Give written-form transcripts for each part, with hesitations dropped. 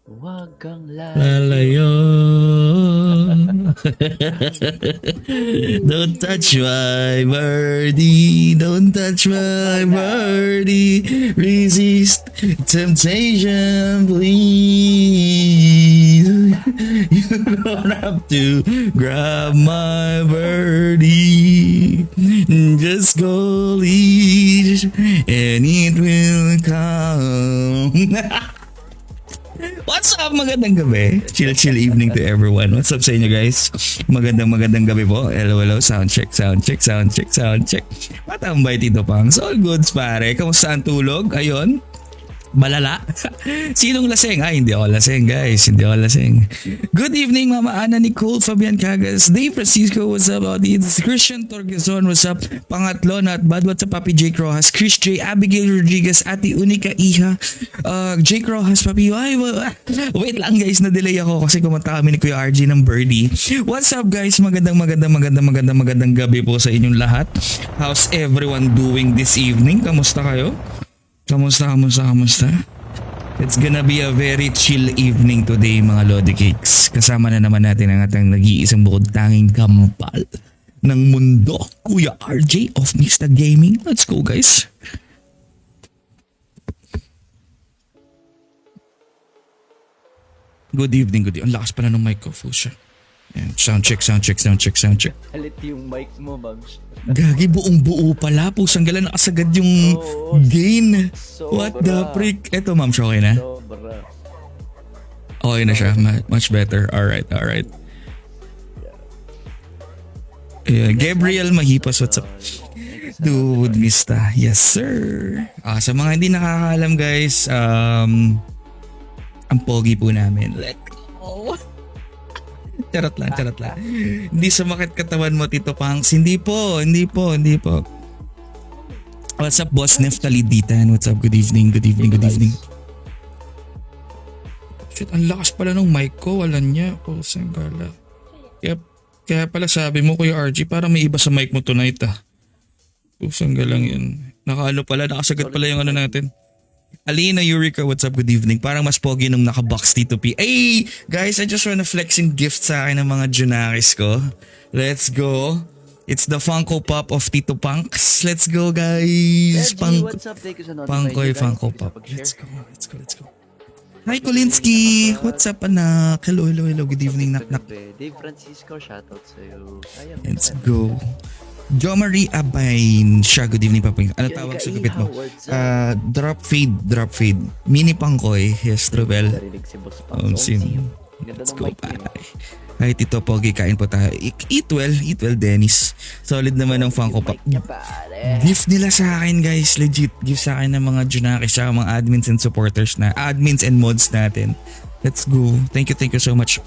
Huwag kang lalayo. Lalayo. Don't touch my birdie. Don't touch my birdie. Resist temptation, please. You don't have to grab my birdie. Just go leash and it will come. What's up? Magandang gabi. Chill evening to everyone. What's up sa inyo guys? Magandang gabi po. Hello. Sound check. Matambay Tito Pangs. All goods pare. Kamusta ang tulog? Ayon. Malala. Sinong laseng? Ay, hindi ako laseng guys. Hindi ako laseng. Good evening Mama Ana Nicole, Fabian Cagas, Dave Francisco, what's up audience? Christian Torquezon, what's up? Pangatlo, not bad. What's up Papi Jake Rojas, Chris J, Abigail Rodriguez, Ate Unica Iha, Jake Rojas, Papi. Ay, wait lang guys, na-delay ako kasi kumanta kami ni Kuya RG ng Birdie. What's up guys? Magandang gabi po sa inyong lahat. How's everyone doing this evening? Kamusta kayo? Kamusta? It's gonna be a very chill evening today mga Lodi Cakes. Kasama na naman natin ang ating nag-iisang bukod tanging kampal ng mundo, Kuya RJ of Mista Gaming. Let's go guys. Good evening. Ang lakas pala ng mic ko, full siya. Ayan, sound check. Halit yung mic mo, Mams. Gagi, buong buo pala. Pusang gala, nakasagad yung gain. Sobra. What the frick? Eto ma'am, okay na? Sobra. Okay na siya. Much better. Alright. Gabriel Mahipas, what's up? Dude, Mista. Yes, sir. Sa mga hindi nakakaalam guys, ang pogi po namin. Let go. Charot lang. Hindi sumakit katawan mo, Tito Pangs. Hindi po. What's up, Boss Neftali Ditan? What's up? Good evening. Shit, ang lakas pala ng mic ko. Wala niya. Pusang gala. Kaya pala sabi mo, Kuya RG, parang may iba sa mic mo tonight ah. Pusang galang yun. Nakasagat pala yung ano natin. Alina Eureka, what's up? Good evening. Parang mas pogi nung naka-box Tito P. Hey! Guys, I just wanna flexing gift sa akin ng mga Junakis ko. Let's go. It's the Funko Pop of Tito Punks. Let's go, guys. Reggie, what's up? Thank you sa notification. Funko Pop. Let's go. Hi, Kolinsky. What's up, anak? Hello. Good evening, nak. Dave Francisco, shoutout sa'yo. Let's go. Jo Marie Abain siya, good evening Papang. Ano tawag sa gupit mo? Drop fade. Mini Pangkoy. Yes, Trubel. Narinig si Boss Pangs. Let's go pare. Hi Tito Pogi, kain po tayo. Eat well Dennis. Solid naman ang Funko Pop. Gift nila sa akin guys, legit. Gift sa akin ng mga Junaki siya, mga admins and supporters na, admins and mods natin. Let's go. Thank you so much.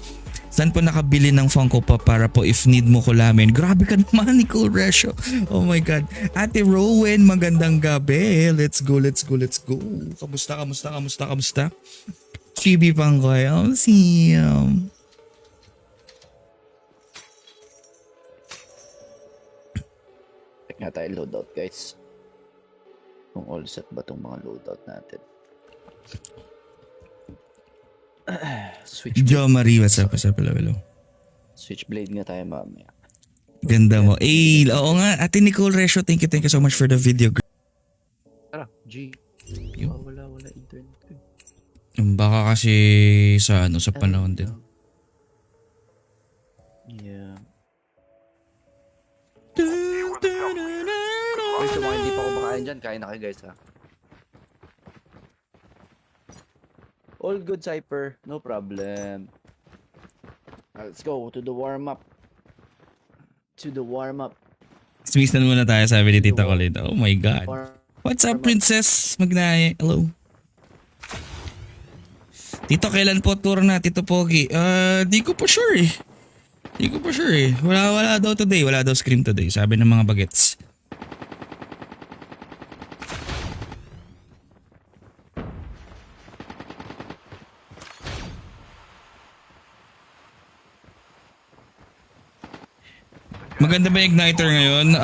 Saan po nakabili ng Funko Pop para po if need mo kulamin? Grabe ka naman, Nicole Resho. Oh my God. Ate Rowan, magandang gabi. Let's go. Kamusta? Chibi Pangkoy. Oh, siyam. Check nga tayo loadout, guys. Kung all set ba itong mga loadout natin. Switchblade. Jo Marie, what's up? Hello. Switchblade nga tayo mamaya. Ganda mo. Oo nga. Ate Nicole Resho, thank you so much for the video. Tara, G. Wala internet ko. Baka kasi sa panahon din. Yeah. Guys, sa mga hindi pa kumakain dyan, kain na kayo guys ha. All good, Cypher. No problem. Let's go to the warm-up. Smistan muna tayo, sabi ni Tita Colin. Oh my God. What's up, Princess Magnaye? Hello. Tito, kailan po tour na, Tito Pogi? Di ko pa sure eh. Wala daw today. Wala daw scream today, sabi ng mga bagets. Maganda ba yung Igniter ngayon?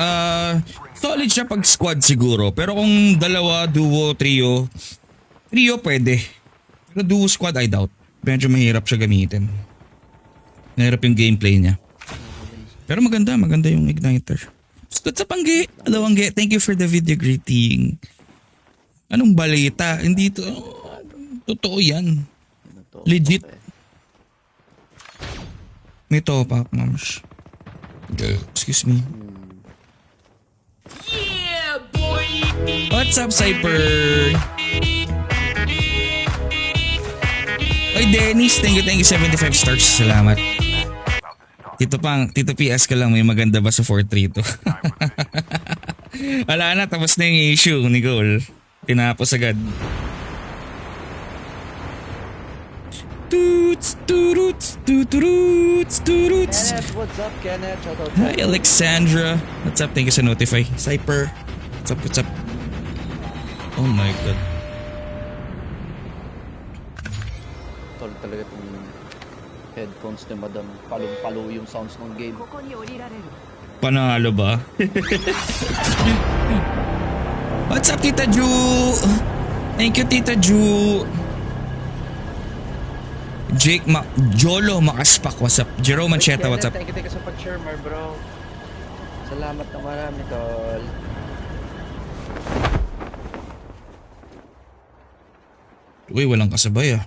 Solid siya pag squad siguro. Pero kung dalawa, duo, trio pwede. Pero duo squad, I doubt. medyo mahirap siya gamitin. Mahirap yung gameplay niya. Pero maganda yung igniter. Good sa Pangge. Hello Angge, thank you for the video greeting. Anong balita? Hindi to, totoo yan. Ano to? Legit. Okay. May top up, mams. Excuse me. What's up, Cyper? Oy, Dennis, thank you 75 stars. Salamat. Tito PS ka lang, may maganda ba sa 432? Wala na, tapos na yung issue, Nicole. Tinapos agad. Toots, toots, toots, toots. Kenneth, what's up, Kenneth? Shout out. Hi, Alexandra. What's up? Thank you sa notify. Cyper. What's up? Oh my God. Tol talaga itong headphones ni Madam. Palong-palo yung sounds ng game. Panalo ba? What's up, Tita Ju? Thank you, Tita Ju. Jolo Makaspak, what's up? Jerome Mancheta, what's up? Thank you sa pag-share, my bro. Salamat na marami, tol. Uy, walang kasabay ah.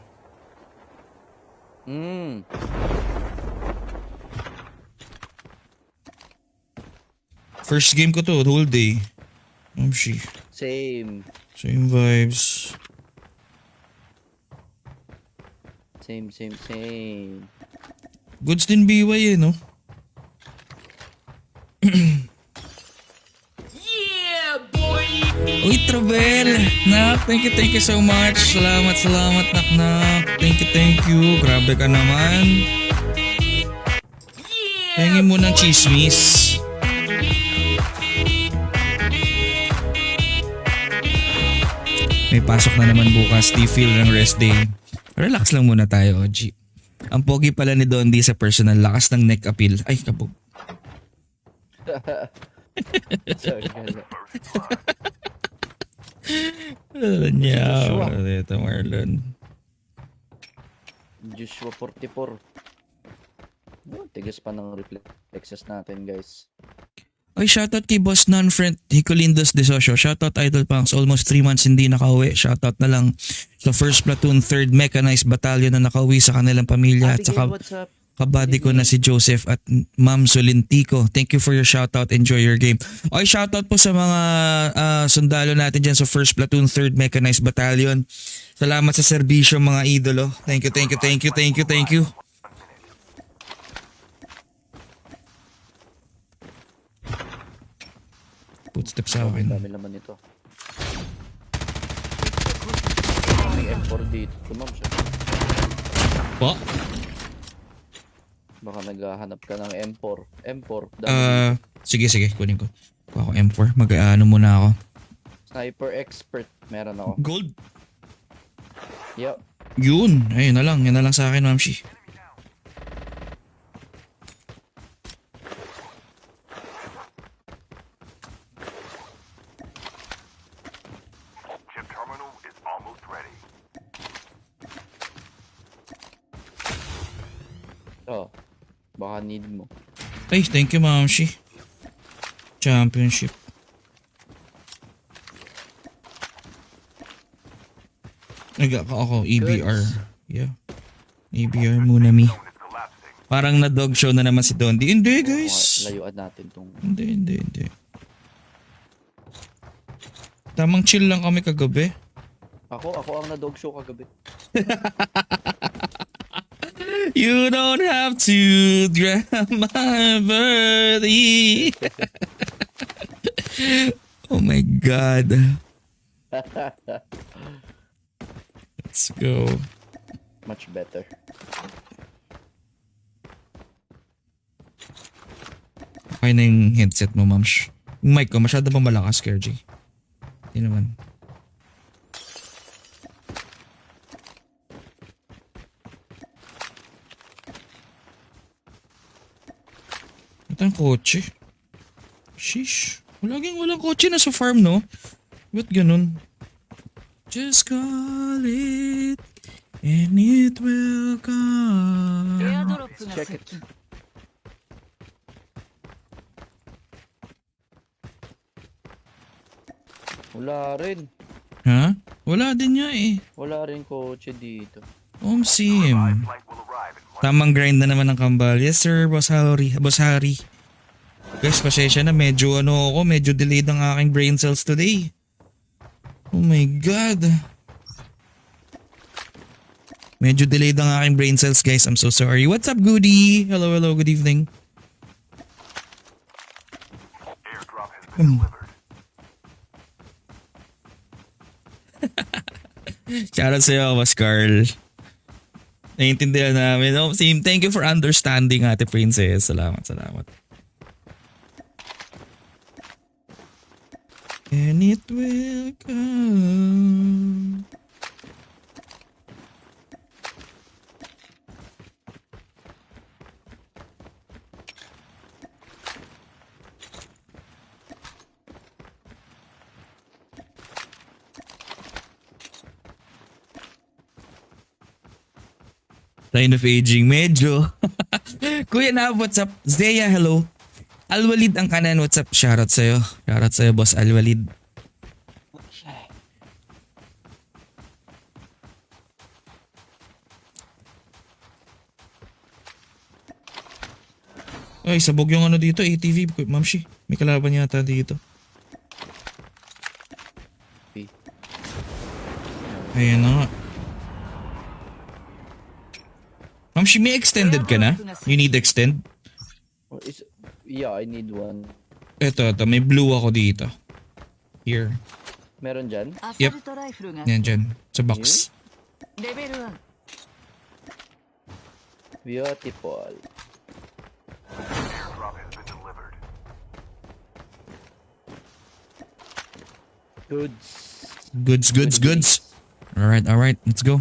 First game ko to, the whole day. Same. Same vibes. Same. Goods din BY no? Uy, Travel! Nak, thank you so much. Salamat, nak. Thank you. Grabe ka naman. Pahingin mo ng chismis. May pasok na naman bukas, T-Feel ng rest day. Relax lang muna tayo, OG. Ang pogi pala ni Dondi sa personal, lakas ng neck appeal. Ay, kabog. Sorry, gala. Nyaw. Ito, Marlon. Joshua 44. Oh, tigas pa ng reflexes natin, guys. Ay, shoutout kay Boss Non-Friend Hicolindos de Socio. Shoutout Idol Punks. Almost 3 months hindi nakauwi. Shoutout na lang sa 1st Platoon 3rd Mechanized Battalion na nakauwi sa kanilang pamilya. At saka what's up? kabady ko na si Joseph at Ma'am Solintico. Thank you for your shoutout. Enjoy your game. Okay, shoutout po sa mga sundalo natin dyan sa 1st Platoon 3rd Mechanized Battalion. Salamat sa serbisyo mga idolo. Thank you. Footsteps sa akin. Dami naman ito. May M4 dito. Tumam siya. Po? Baka naghahanap ka ng M4. M4. Sige, kunin ko. Kuha ko M4. Mag-ano muna ako. Sniper expert. Meron ako. Gold. Yup. Yun na lang sa akin, Mamshi. Oh. Baka need mo. Ay, thank you, Mamshi. Championship. Ako, EBR. Yeah. EBR muna mi. Parang na-dog show na naman si Dondi. Hindi, guys. Layuan natin tong... Hindi. Tamang chill lang kami kagabi. Ako ang na-dog show kagabi. You don't have to drown my birdie. Oh my God. Let's go. Much better. Okay na yung headset mo, Mams. Yung mic ko, masyado ba malakas, KRG? Hindi naman. Ito ang kotse. Sheesh. Walang kotse na sa farm, no? Ba't ganun? Just call it and it will check it. Wala rin. Ha? Wala din niya eh. Wala rin kotse dito. Sim. Tamang grind na naman ng kambal. Yes sir, Boss Harry. Boss Harry. Guys, pasensya na. Medyo medyo delayed ang aking brain cells today. Oh my God. Medyo delayed ang aking brain cells guys. I'm so sorry. What's up, Goody? Hello, hello. Good evening. Shoutout sa'yo, Boss Carl. Naiintindihan namin. Oh, Sim, thank you for understanding, Ate Princess. Salamat, salamat. And it will come. Sign of aging, medyo. Kuya na, what's up? Zaya, hello. Alwalid ang kanan, what's up? Shoutout sa'yo. Shoutout sa'yo, boss Alwalid. Ay, sabog yung ano dito, ATV. Mamshi, may kalaban yata dito. Ayan na nga. Mamshi, may extended ka na? You need extend? Yeah, I need one. Ito, may blue ako dito. Here. Meron dyan? Yep. Yan dyan. Sa box. Beautiful. Goods. Goods. Alright. Let's go.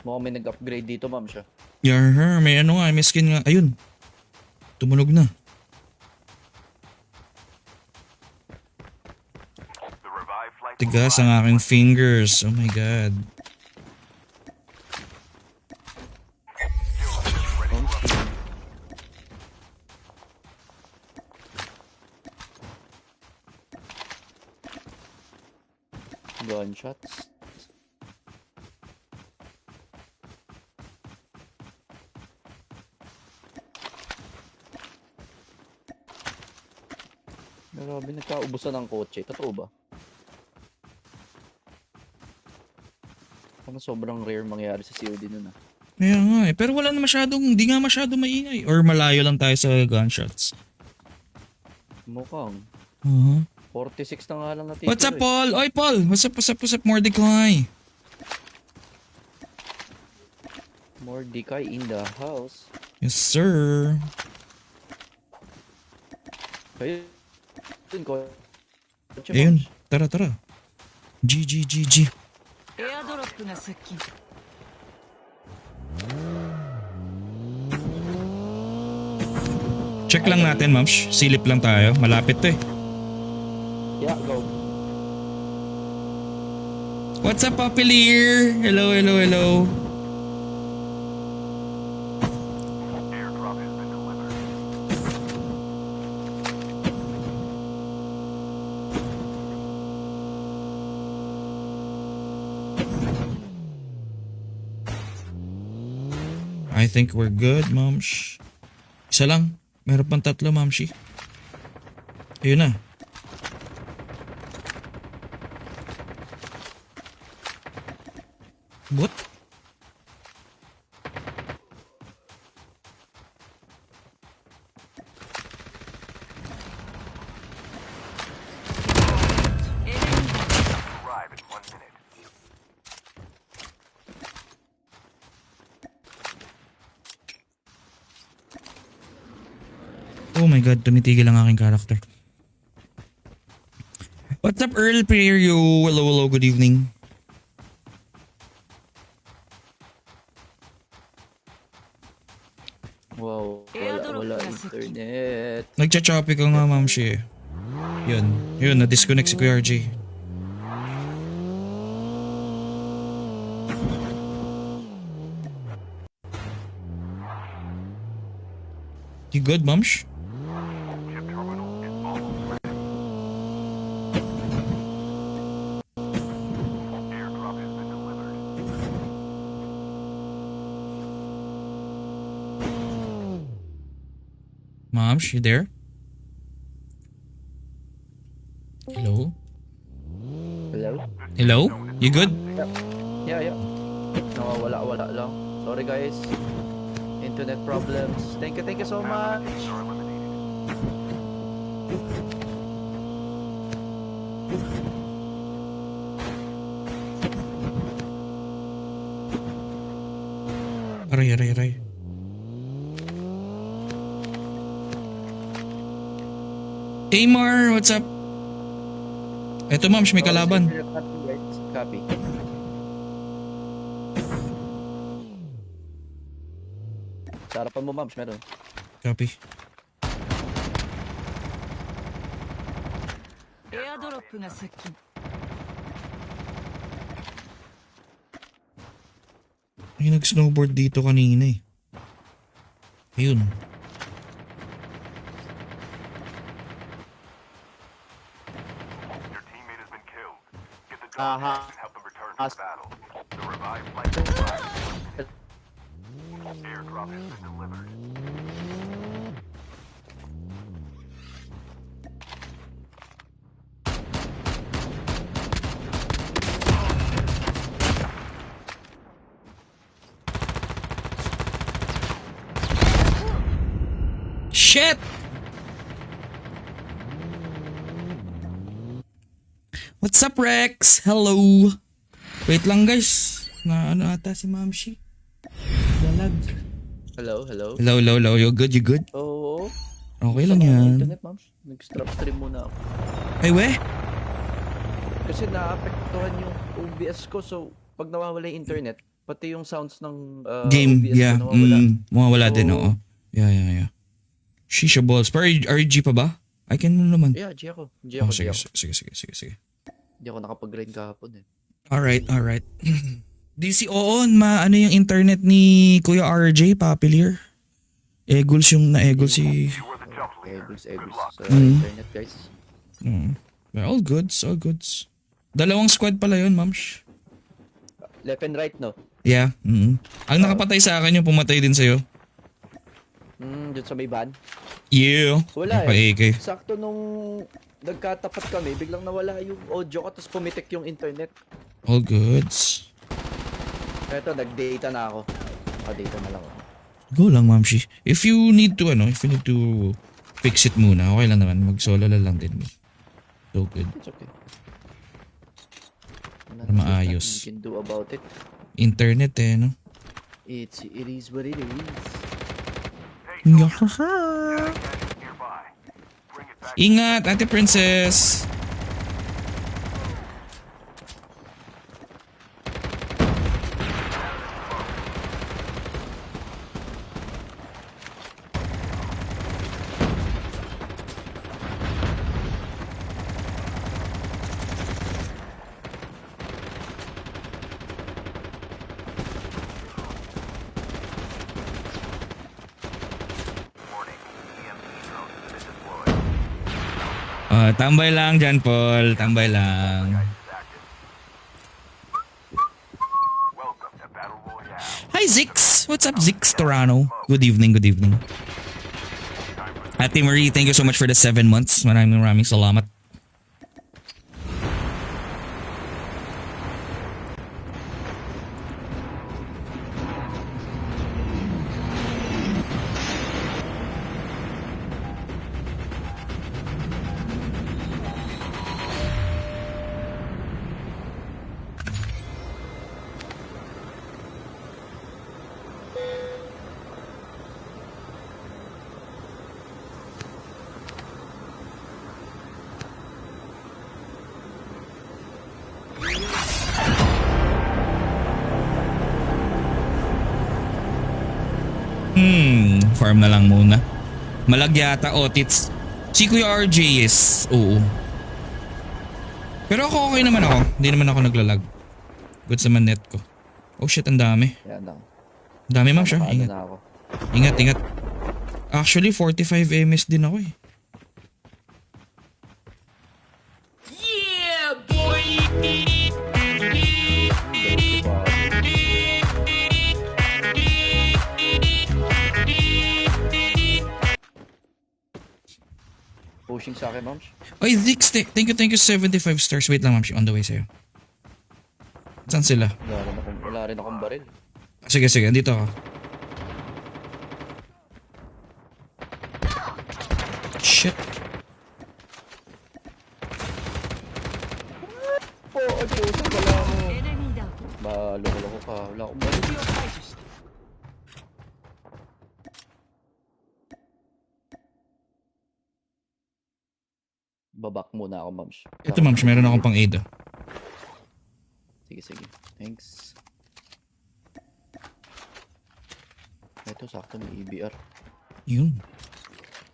Mukhang may nag-upgrade dito, ma'am siya. Yarr, may ano nga, may skin nga. Ayun. Tumunog na. Tigas ang aking fingers. Oh my God. Gunshots. Grabe, nagkaubusan ng kotse. Totoo ba? Parang sobrang rare mangyari sa COD nun ah. Kaya nga eh. Pero wala na hindi nga masyadong maingay. Or malayo lang tayo sa gunshots. Mukhang. 46 na nga lang natitira. What's up, Paul? Oy, Paul! What's up, Mordecai? Mordecai in the house. Yes, sir. Ayun ko. Ayun, tara. G. Check lang natin, Mamsh. Silip lang tayo. Malapit to eh. Yeah, go. What's up, Popular? Hello. Airdrop has been delivered. I think we're good, Mamsh. Isa lang. Meron pang 3, Mamshi. Ayun na. What? Arrive in 1 minute. Oh my God, tumitigil ang aking character. What's up, Earl Perio? Hello, good evening. Wow, wala internet. Nagcha-choppy ka nga, Ma'am Shi. Yun, na-disconnect si Kuya RJ. You good, Momsh? Chip terminal is almost ready. Airdrop has been delivered. Momsh, you there? Hello? Hello? Hello? You good? Yeah. Nawawala-wala lang. Sorry guys. Internet problems. Thank you so much. Teams are eliminated. Aray. Amar, what's up? Eto, Momsh, may kalaban. Copy. Sa harapan mo, Mams, meron. Copy. エアドロップが接近。 May nag-snowboard dito kanina eh. Ayun. Your teammate has been killed. Get the drone Aha. and help them return to the As- battle. The revived flight will fly. Airdrop has been delivered. Shit! What's up, Rex? Hello. Wait lang, guys. Na ano ata si Mamshi? Lalag. Hello. Hello. You good? Oo. Okay lang Sama ng yan. Internet, Mams. Nag-stop stream muna ako. Ay, we? Kasi naapektuhan yung OBS ko. So, pag nawawala yung internet, pati yung sounds ng Game, OBS yeah. ko nawawala. Mawawala din, Oo. oo. Yeah. Shisha balls. Pero RG pa ba? I can naman. Yeah, G ako. Oh, sige. Hindi ako nakapag-grind kahapon eh. Alright. DC, oo, ano yung internet ni Kuya RJ, popular? Eagles yung na-eagle si... You were the jump leader. Eagles Good luck. sa Mm. internet, guys. All goods. Dalawang squad pala yun, Mamsh. Left and right, no? Yeah. Ang nakapatay sa akin yung pumatay din sa'yo. Dun sa may van. Yeah. Wala AK. Sakto nung nagkatapat kami, biglang nawala yung audio ko, tapos pumitik yung internet. All goods. Eto, nag-data na ako. Data na lang ako. Go lang, Mamshi. If you need to fix it muna, okay lang naman. Mag-solo lang din. So good. It's okay. Para maayos. You can do about it. Internet no? It is what it is. Nearby. Bring it back. Ingat, Ate Princess! Warning. EMP drone has been deployed. Tambay lang dyan, Paul. Tambay lang. Guidance active. Welcome to Battle Royale. Hi, Zix! What's up, Zix Torano? Good evening. Ate Marie, thank you so much for the 7 months. Maraming salamat. Farm na lang muna. Malagyata, Otits. Si Kuya RJ, yes. Oo. Pero ako okay naman ako. Hindi naman ako naglalag. Good sa net ko. Oh shit, ang dami. Yan lang. Ang dami, ma'am siya. Paano Ingat. na ako. Ingat. Actually, 45 ms din ako eh. Diretso pa ako. Pushing sa akin, Moms. Ay, Dix, thank you 75 stars. Wait lang, ma'am. On the way sa'yo. Saan sila? Wala rin akong baril. Sige, andito ako. Shit. Po, ay pusang wala mo. エネミーダウン Loko ka. Wala akong baril. 敵を排除した Babak muna ako, Moms. Ito, ma'am. Meron akong pang aid. Sige. Thanks. Ito, sakto may EBR. Yun.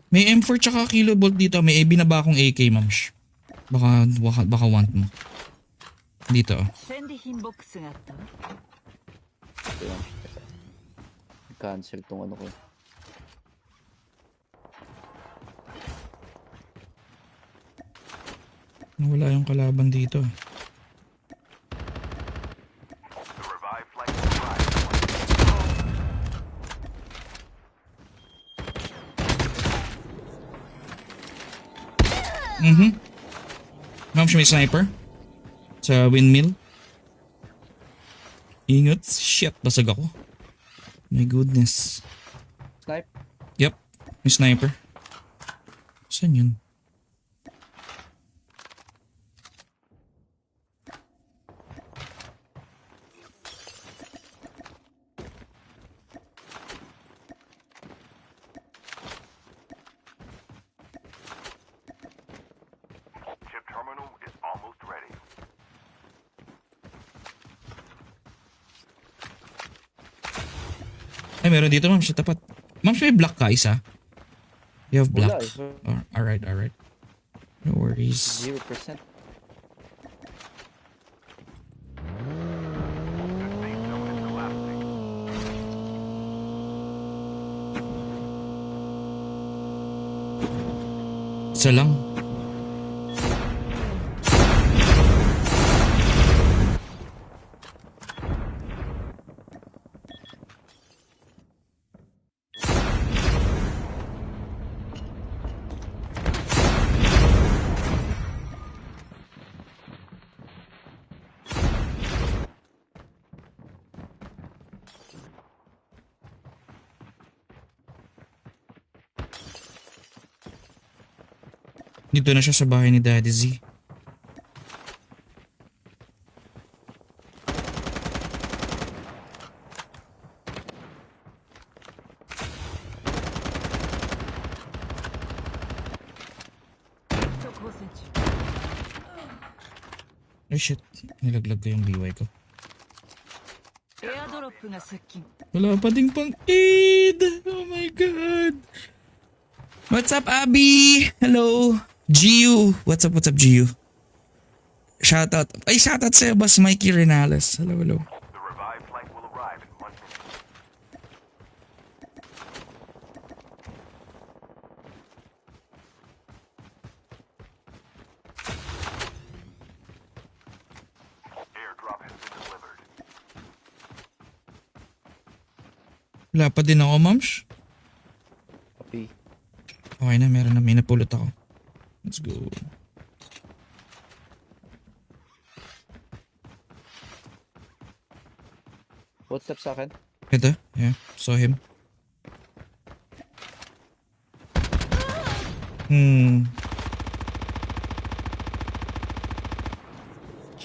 May M4 tsaka kilobolt dito. May binaba akong AK, ma'am. Baka want mo. Dito, oh. 戦利品ボックスがあったわ Ito, Moms. Teka. Cancel tong ano ko. Wala yung kalaban dito. The revived flight will arrive. Ma'am, may sniper. Sa windmill. Ingat. Shit, basag ako. My goodness. Snipe. Yep, may sniper. Saan yun? Chip terminal is almost ready. Ay, meron dito, ma'am. Tapat. Ma'am, may black ka isa. You have black. Wala eh. Oh, alright. No worries. 0%. Safe zone is collapsing. Isa lang. Dito na siya sa bahay ni Daddy Z. Ay shit, nilaglag ko yung BY ko. エアドロップが接近 Wala pa ding pang aid! Oh my god! What's up, Abby? Hello! Giu! What's up, Giu? Shoutout. Ay, shoutout sa'yo, Boss Mikey Renales. Hello. The revived flight will arrive in 1 minute. Airdrop has been delivered. Wala pa din ako, Mams. Copy. Okay na, may napulot ako. Let's go. Footsteps sa akin. Ito? Yeah, saw him.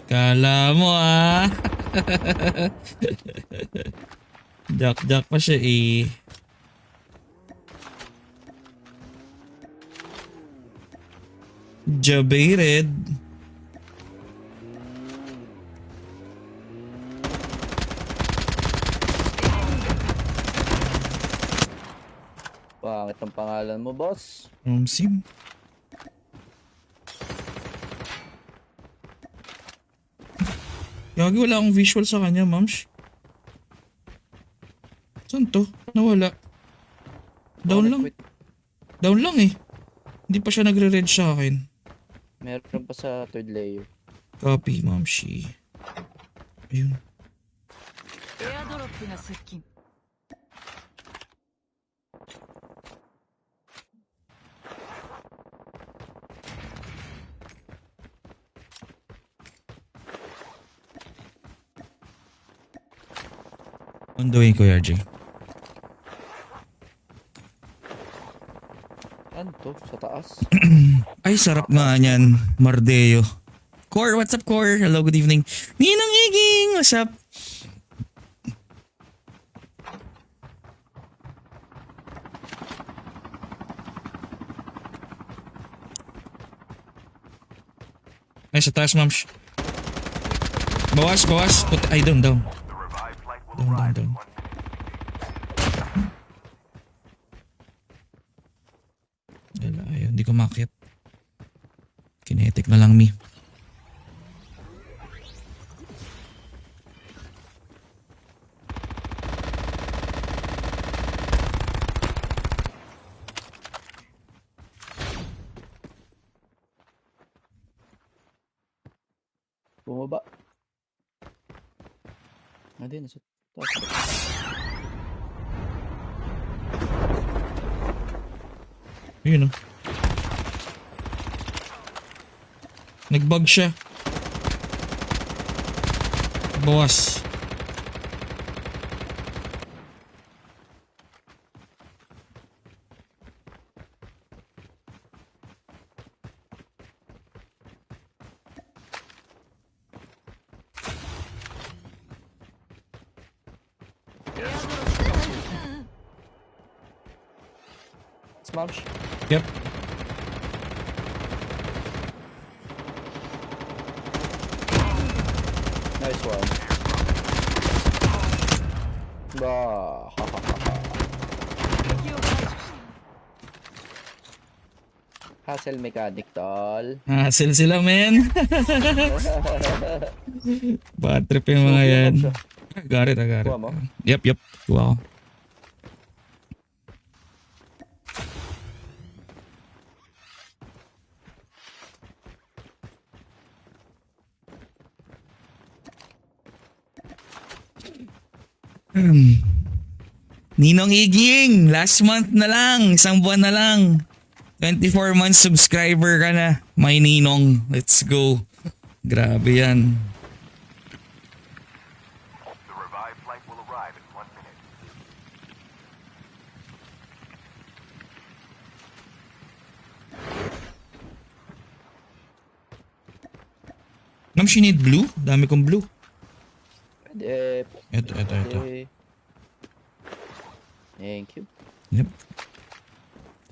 Kala mo ah. Jack pa siya eh. Jabated. Pangit ang pangalan mo, boss. Sim. Gagi, wala akong visual sa kanya, Mams. Saan to? Nawala. Down lang. Quit. Down lang eh. Hindi pa siya nagre-red sa akin. Meron pa sa third layer. Copy, Ma'am Shi. Ayun. エアドロップが接近 On the way, Kuya RJ. Ano to? Sa taas? Ay, sarap nga niyan. Mardeo. Core, what's up, Core? Hello, good evening. Ninong Iging, what's up? Ay, sa taas, ma'am. Bawas, bawas. Ay, down. The revived flight will arrive in 1 minute. Wala, ayun. Hindi ko makit. Kinetic na lang, mi. Bumaba. Hindi, nasa taas. Ayun, oh. Nag-bug siya. Bawas. Smash. Yep. Nice one. Bah. Ha, ha, ha, ha. 敵を排除した Hassle mechanic, tol. Hassle sila, men. Bad trip yung mga yan. Got it. Kuha mo? Yep. Kuha ko. Ninong Iging, last month na lang, isang buwan na lang. 24 months subscriber ka na, my Ninong. Let's go. Grabe yan. The revived flight will arrive in 1 minute. Ma'am, she need blue? Dami kong blue. Pwede. Ito. Pwede. Thank you. Yep.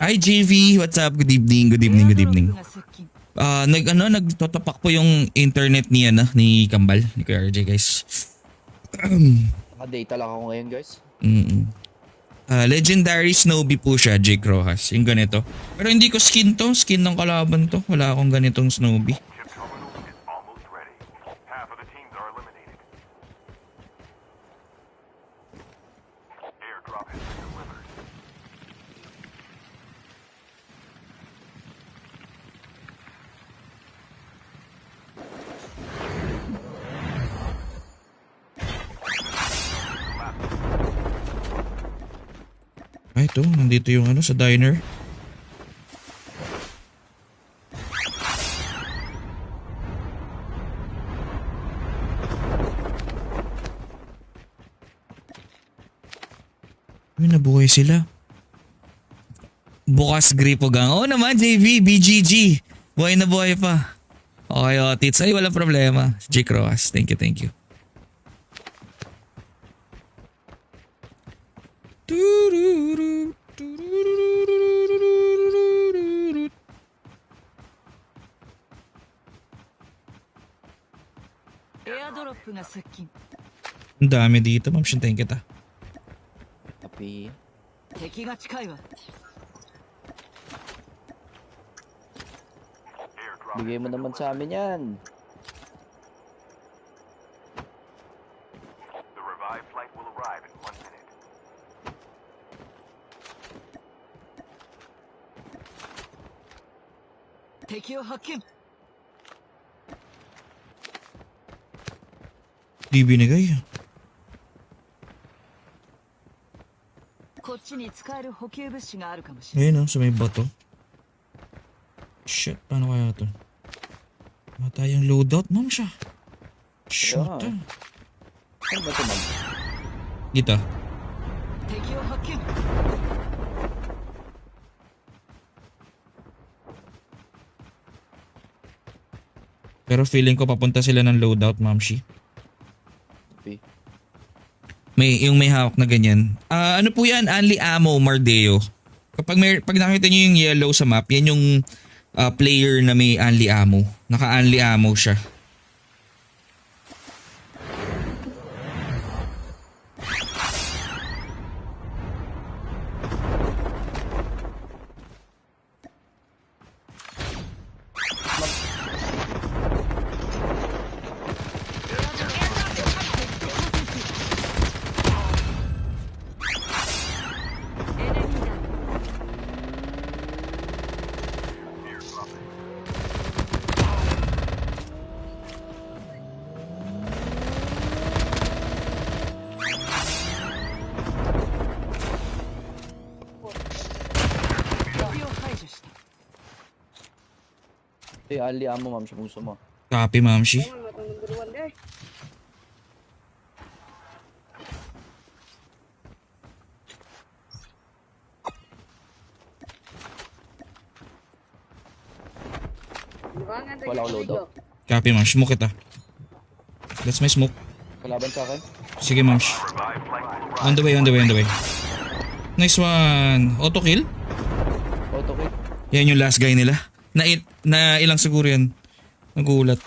Hi JV, what's up? Good evening. エアドロップが接近 Nagtotopak po yung internet ni Kambal, ni Kuya RJ, guys. Naka-data lang ako ngayon, guys. Legendary Snowbie po siya, Jake Rojas. Yung ganito. Pero hindi ko skin to. Skin ng kalaban to. Wala akong ganitong Snowbie. Chip terminal is almost ready. Half of the teams are eliminated. Airdrop has been delivered. Ay, ito. Nandito yung sa diner. Ay, nabuhay sila. Bukas gripo gang. Oo naman, JV, BGG. Buhay na buhay pa. Okay, tits. Ay, wala problema. Jake Rojas. Thank you. Airdrop が接近 Ang dami dito, ma'am. Shintayin kita. Happy. 敵が近いわ Airdrop Bigay mo naman sa amin yan. The revived flight will arrive in 1 minute. 敵を発見。 Di binigay. こっちに使える補給物資があるかもしれない。 Ayun sa may bato. Shit, paano kaya to? Wala tayong loadout, ma'am siya. Shoot. Kaya nga, Saan ba ito, ma'am? Dito. 敵を発見。 Pero feeling ko papunta sila ng loadout, ma'am shi. Copy. May hawak na ganyan. Ano po yan? Only ammo, Mardeo. Pag nakita niyo yung yellow sa map, yan yung player na may only ammo. Naka-only ammo siya. Ali amo, ma'am, siya kung gusto mo. Copy, ma'am shi. Wala ko loadout. Copy, ma'am. Smoke kita. That's my smoke. Kalaban sa akin. Sige, ma'am. On the way, on the way, on the way. Nice one. Auto kill? Auto kill. Yan yung last guy nila. Na ilang siguro yan. Nagulat.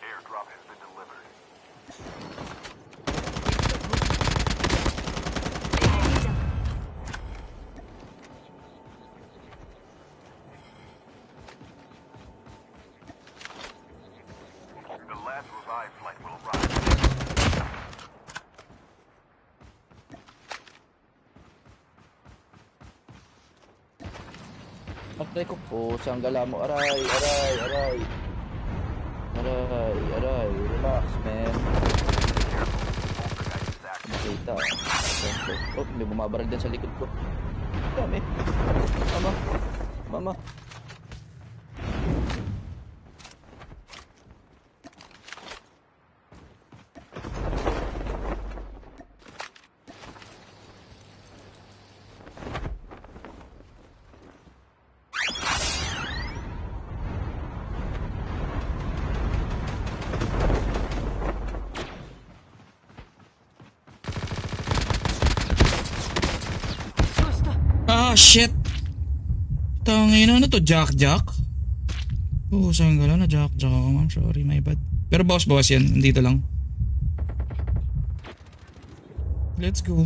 Airdrop has been delivered. The last revived flight will arrive. Patay ko po. Saan gala mo? Aray, aray, aray. Aray, aray. Relax, man. Makita. Oh, may bumabaril din sa likod ko. Dami. Mama. Mama. Ah, shit! Tangin, ano to? Jack? Oo, saan gala na Jack ako, ma'am. Sorry, my bad. Pero bawas yan. Nandito lang. Let's go.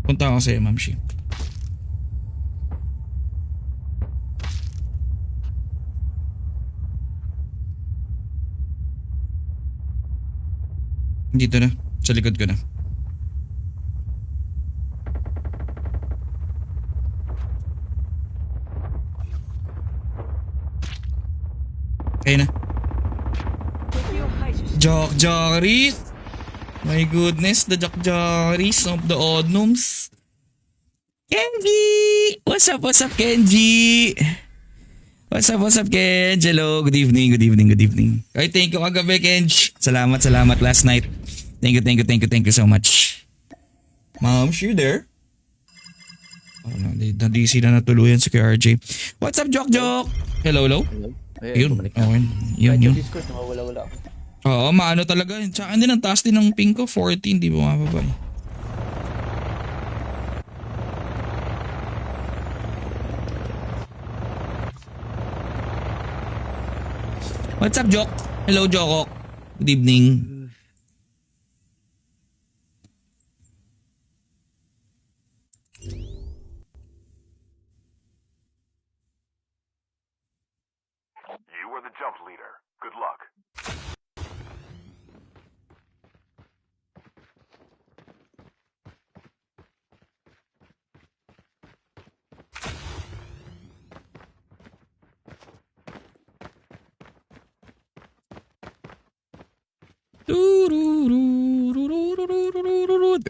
Punta ako sa'yo, ma'am Shi. Dito na. Sa likod ko na. Kaya na. Jokeris! My goodness, the Jakjaris of the Odnums. Kenji! What's up, Kenji? What's up, Kenji? Hello, good evening. Ay, thank you kagabi, Kenji. Salamat last night. Thank you so much. Mom, you there? Oh, na-DC na natuluyan si RJ. What's up, Jok? Hello? Hello? Yun, bumalik na. okay. Kahit Yun. yung Discord, nawawala-wala ako. Oo, maano talaga. Tsaka din ang taas din ng ping ko, 14, di ba mababa eh. What's up, Jok? Hello, Jokok. Good evening. You are the jump leader. Good luck.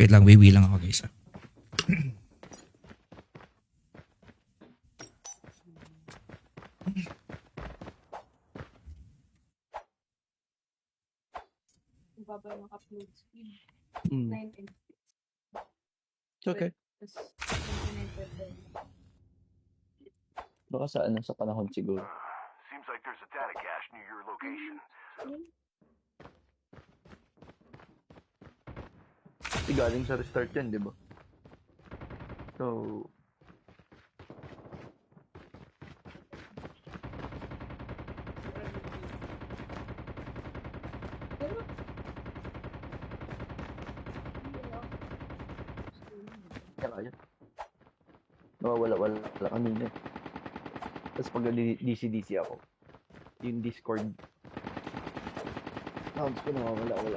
Wait lang, bibilang ako guys. Baba yung upload speed. Mm. 9 and It's okay. Tapos 29%. Baka sa panahon siguro. Seems like there's a data cache near your location. Kasi galing sa restart yan, di ba? So, kaya. Nawawala-wala kanina. Tapos pag DC-DC ako, yung Discord sounds ko nawawala-wala.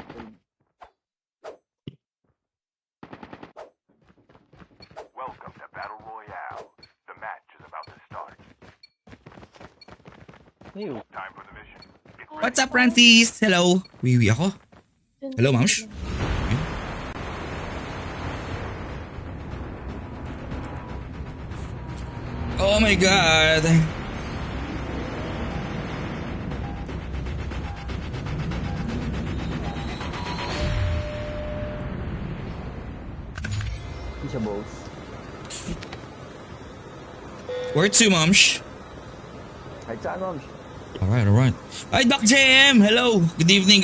Welcome to Battle Royale. The match is about to start. Ayun. Time for the mission. Get ready. What's up, Francis? Hello. Wiwi ako. Hello, Mams. Oh my God. Isa boss. Where to, Mams? Kahit saan, ma'am. Alright. Hi, Doc JM. Hello. Good evening.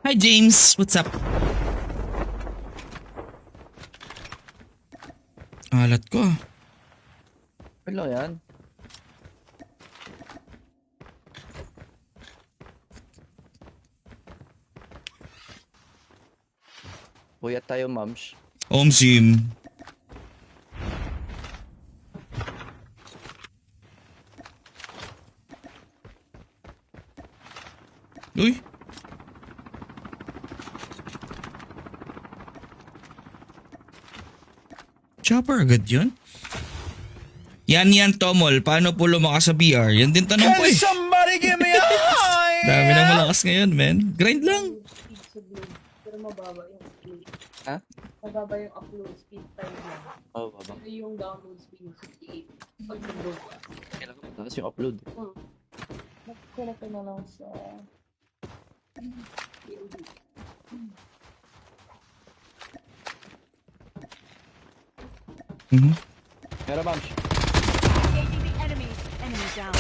Hi, James. What's up? Alat ko. Ano yan? Puyat tayo, mams. Sim. Uy. Chopper agad yun? Yan, Tomol. Paano po lumakas sa BR? Yan din tanong ko eh. Somebody give me a high! Dami nang malakas ngayon, men. Grind lang. Speed sa Globe. Pero mababa yung upload. Ha? Mababa yung upload speed 5 lang. Oh, baba. Pero yung download speed 58. Pag sa Globe. Kailan ko tapos yung upload. Nag-connect ko na lang sa POD. Pero, mams. Engaging the enemy. Enemy down.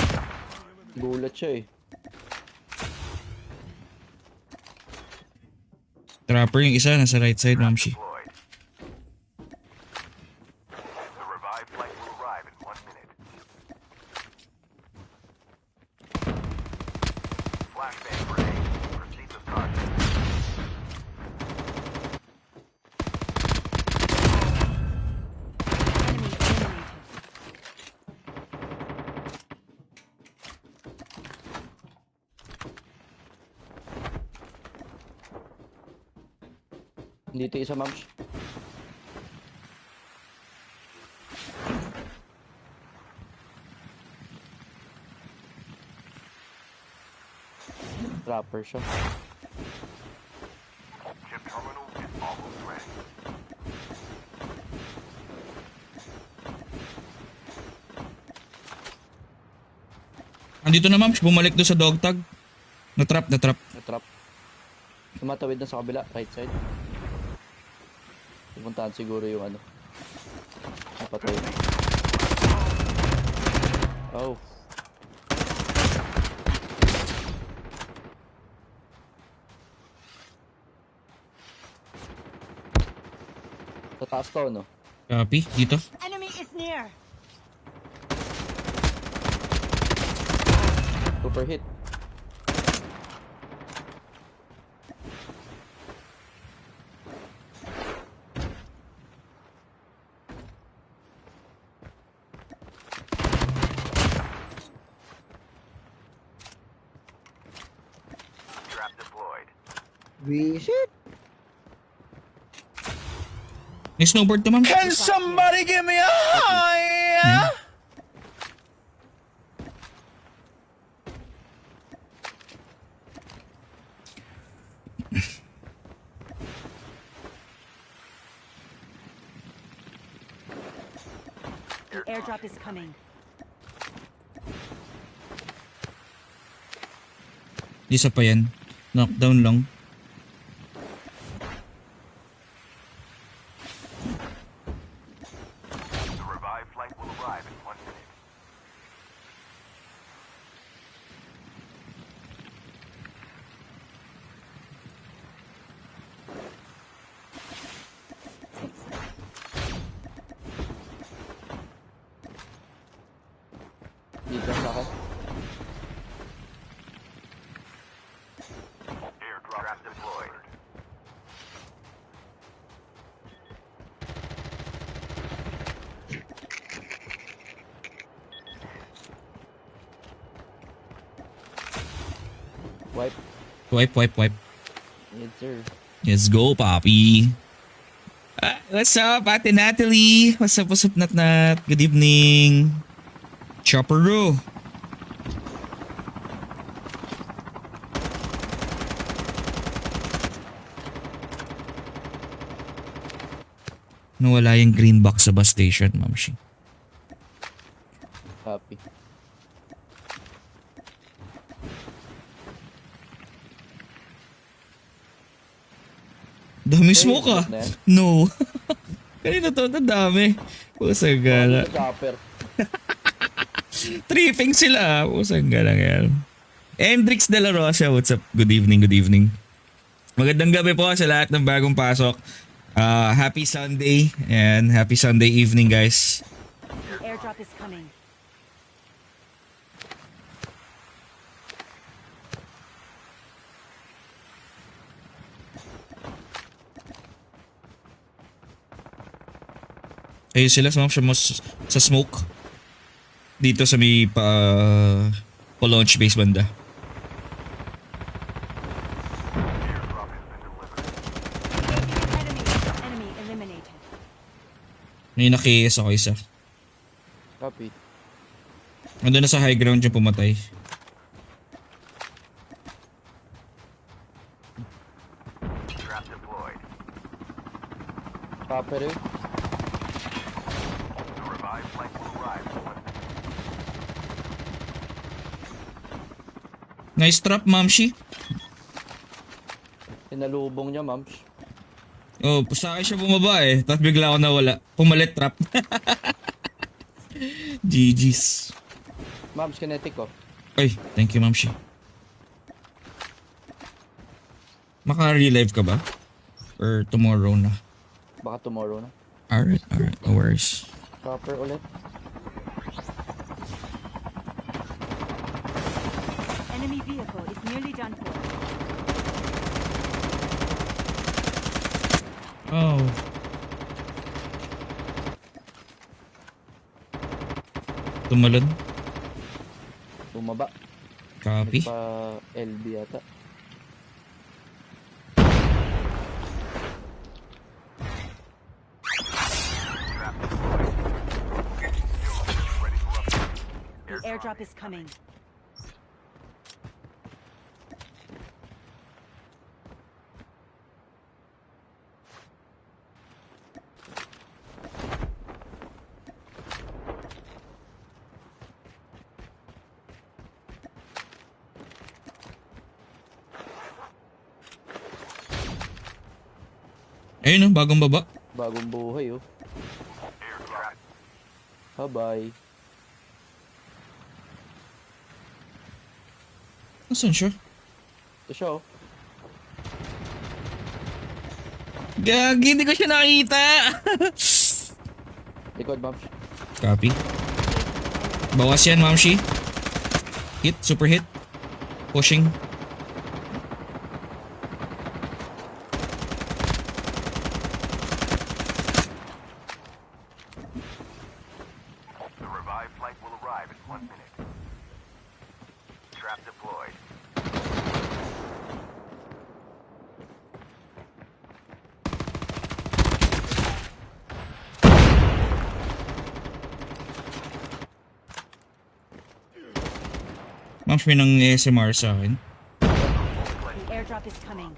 Gulat siya eh. Trapper yung isa, nasa right side, Mamshi. Deployed. The revived flight will arrive in 1 minute. Flashbang grenade. Proceed with caution. Dito isa, Mams. Trapper siya. Chip terminal is almost ready. Andito na ma'am, bumalik doon sa dog tag. Na-trap. Na-trap. Tumatawid na sa kabila, right side. Pupuntahan siguro yung ano. Napatawid. Oh. Sa taas to, no? Copy, dito. Enemy is near. Super hit. Trap deployed. Visit. May snowboard to ma'am. Can somebody give me a high? The airdrop is coming. Isa pa yan. Knockdown lang. The revived flight will arrive in 1 minute. Dito sa akin. Airdrop trap deployed. Wipe. Wipe. Yes, sir. Let's go, Papi. What's up, Ate Natalie? What's up, Nat? Good evening. Chopper. Nawala yung green box sa bus station, Mamshi. Happy. Dami smoke ah. na yan? No. Kanina to, ang dami. Pusang gala. Chopper. Tripping sila. Pusang gala ngayon. Hendrix De La Rosa, what's up? Good evening. Magandang gabi po sa lahat ng bagong pasok. Happy Sunday and happy Sunday evening, guys. The airdrop is coming. Ayun sila sa smoke. Dito sa may pa-launch base banda. Airdrop has been delivered. Enemy eliminated. May naki-AS ako isa. Copy. Nandun na sa high ground yung pumatay. Trap deployed. Chopper eh. The revived flight will arrive in 1 minute. Nice trap, Mamshi. Sinalubong niya, Mams. Oh, sa akin siya bumaba eh. Tapos bigla ako nawala. Pumalit trap. GG's. Mams, kinetic ko. Ay, thank you, Mamshi. Maka-relive ka ba? Or tomorrow na? Baka tomorrow na. Alright. No worries. Chopper ulit. Enemy vehicle is nearly done for. Oh. Tumalon. Bumaba. Copy. Pa LB yata. airdrop is coming. Ayun, bagong baba. Bagong buhay, oh. Bye-bye. Nasaan siya? Ito siya, oh. Gagi, hindi ko siya nakita. Likod, ma'am. Copy. Bawas yan, Mamshi. Hit, super hit. Pushing. The revived flight will arrive in 1 minute. Trap deployed. Mamshi, may nang ASMR sa akin. The airdrop is coming.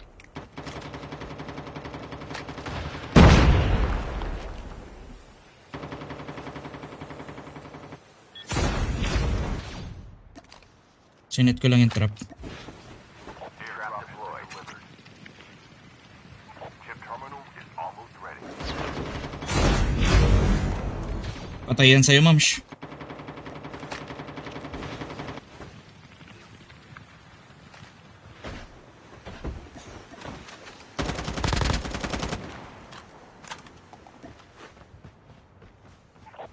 Sinet ko lang yung trap. Trap deployed. Chip terminal is almost ready. Patay yan sa'yo, Mamsh.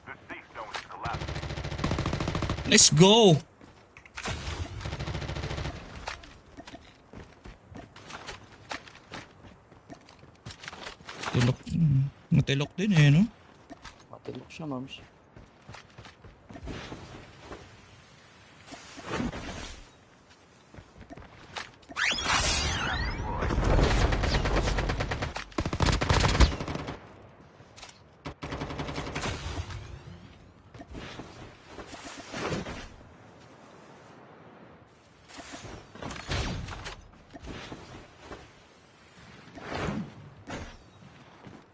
The safe zone is collapsing. Let's go! Tilok. Matilok din eh, no? Matilok siya, ma'am.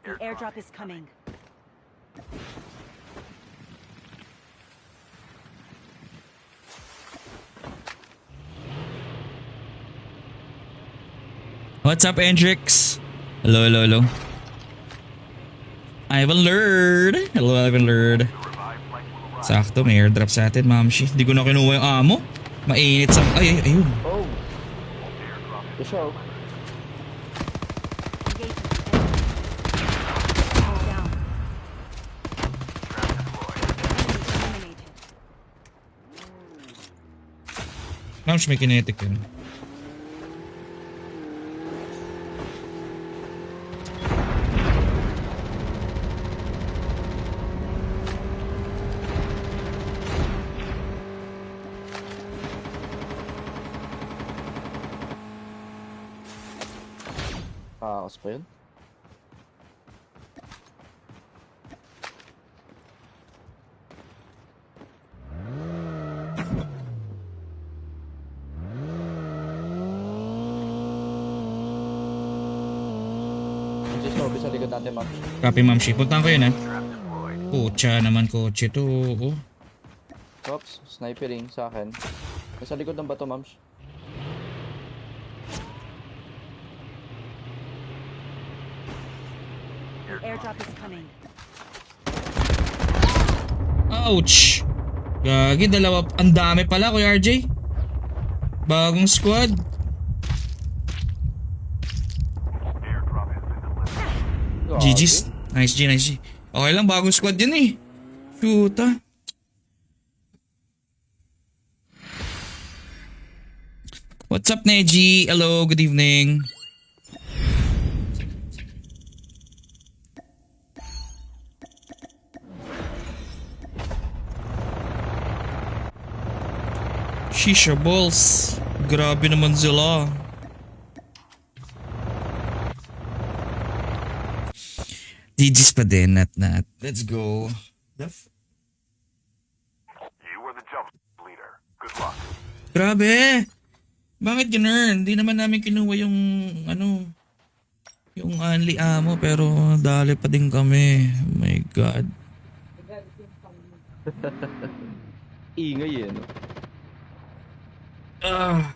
The airdrop is coming. What's up, Hendrix? Hello, hello, hello. Ivan Lord. Hello, Ivan Lord. Sakto, may airdrop sa atin, Mamshi. Hindi ko na kinuha yung amo. Mainit sa... Ay, ayun. Oh! Ito siya, oh. Engage with the enemy. All down. Enemy eliminated. Mamshi, may kinetic yun. Kaos pa yun. Just no, sa likod natin, ma'am. Copy, Mamshi. Puntahan ko yun, ha? Pucha naman, kotse to. Oh. Oops, snipering sa akin. Nasa likod ng bato, ma'am. The airdrop is coming. Ouch! Gagi, dalawa. Ang dami pala, Kuya RJ. Bagong squad. Airdrop has been delivered. GG's. Nice G, nice G. Okay lang, bagong squad yun eh. Shoot ah. What's up, Neji? Hello, good evening. Shisha balls. Grabe naman sila. GG's pa din, not. Let's go. You were the jump Grabe! Bakit ganun? Hindi naman namin kinuha yung ano, yung only ammo pero dali pa din kami. Oh my God. Nagalit yung pangin. Ingay eh, no? Ah.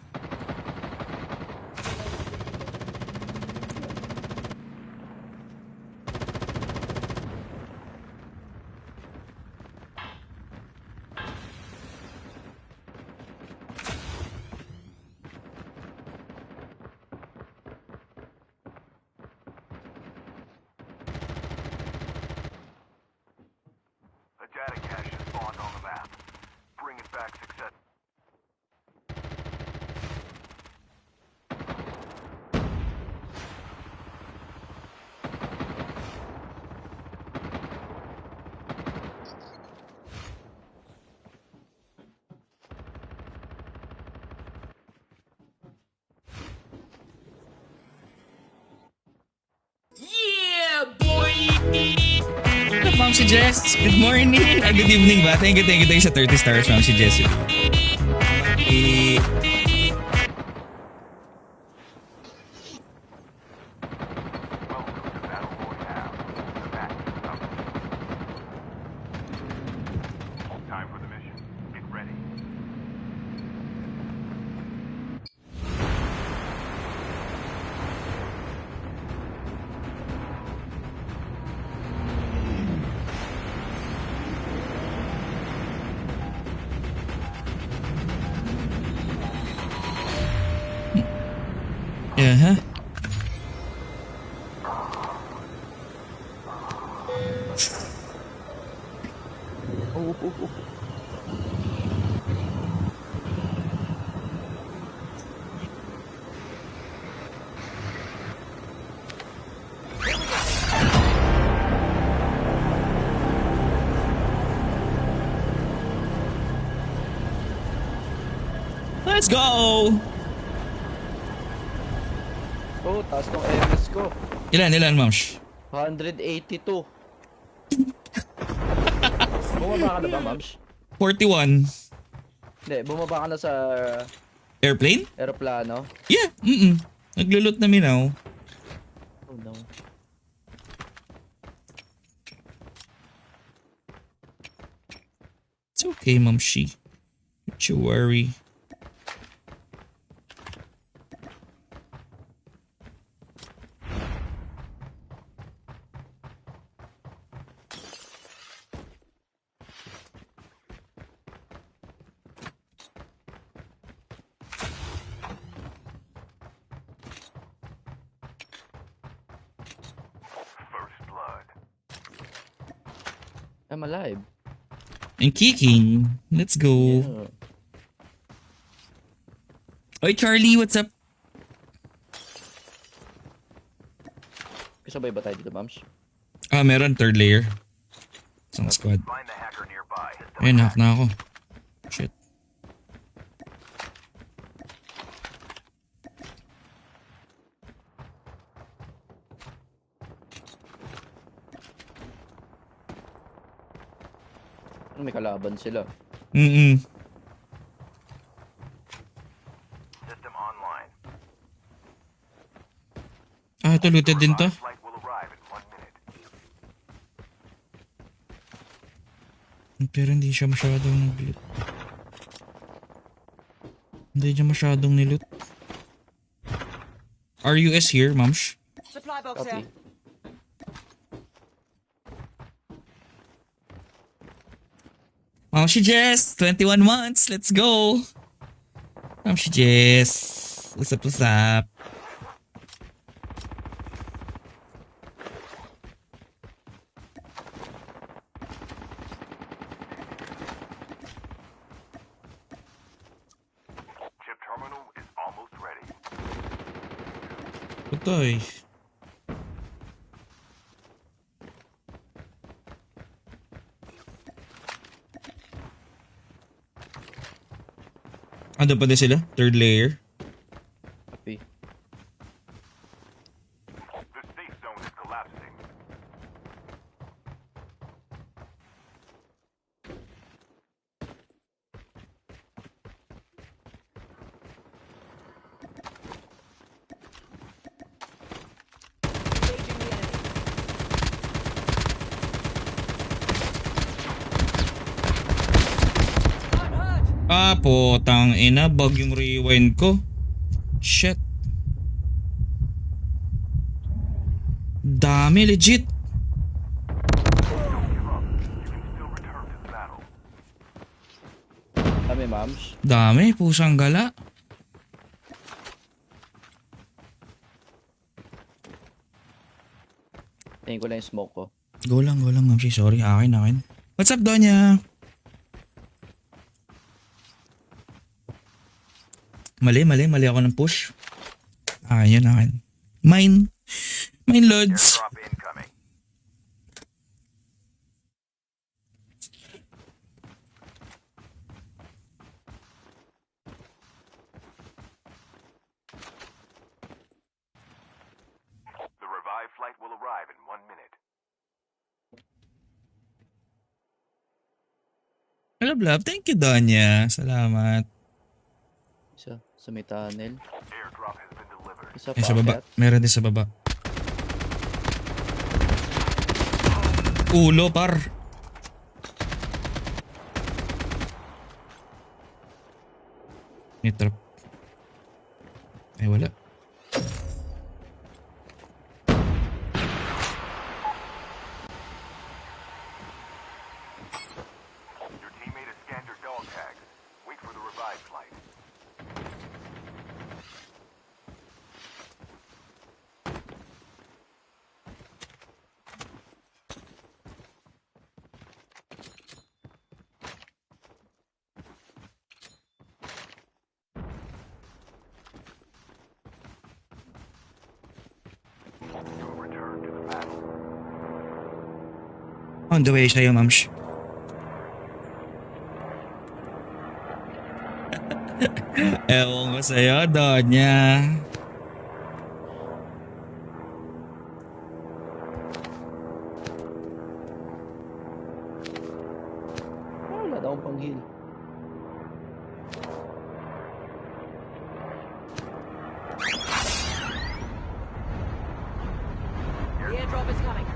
A data cache has spawned on the map. Bring it back success. What's up, Ma'am si Jess? Good morning. Good evening ba? Thank you sa 30 stars, Ma'am si Jess. Welcome to Battle Royale. The match is up. Time for the mission. Get ready. Yeah, huh? Let's go! Oh, taas tong MS ko. Ilan, Mams? 182. Bumaba ka na ba, Mams? 41. Hindi, bumaba ka na sa Airplane? aeroplano. Yeah, Naglulot na minaw. Oh no. It's okay, Mamshi. Don't you worry. First blood. I'm alive. And kicking. Let's go. Yeah. Oy, Charlie, what's up? Kasabay ba tayo dito, Mams? Ah, meron third layer. Isang squad. Find the hacker nearby. Ayun, hack na ako. Shit. May kalaban sila. System online. Ah, ito looted din to. Flight will arrive in 1 minute. Pero hindi siya masyadong nag-loot. Hindi siya masyadong niloot. RUS here, Mamsh. Supply box Copy. here. Mamshi Jess, 21 months. Let's go. Mamshi Jess. What's up, what's up? Chip terminal is almost ready. Putoy. Ano pa din sila? Third layer? Copy. The safe zone is collapsing. Potang ina, bug yung rewind ko. Shit. Dami, legit. Kami, ma'ams. Dami, pusang gala. Tingin ko lang yung smoke ko. Go lang, Mamsi. Sorry, akin. What's up, Donya? Mali ako ng push. Akin. Mine, loads. Drop incoming. The revived flight will arrive in 1 minute. Love. Thank you, Donya. Salamat. Isa, sa may tunnel. Airdrop has been delivered. Isa Sa baba. paakyat. Meron din sa baba. Ulo, par. May trap. Ay, wala. Your teammate has scanned your dog tags. Wait for the revived flight. You'll return to the battle. On the way sa'yo, Mams. Ewan ko sa'yo, Donya. Wala na akong pang-heal. The airdrop is coming.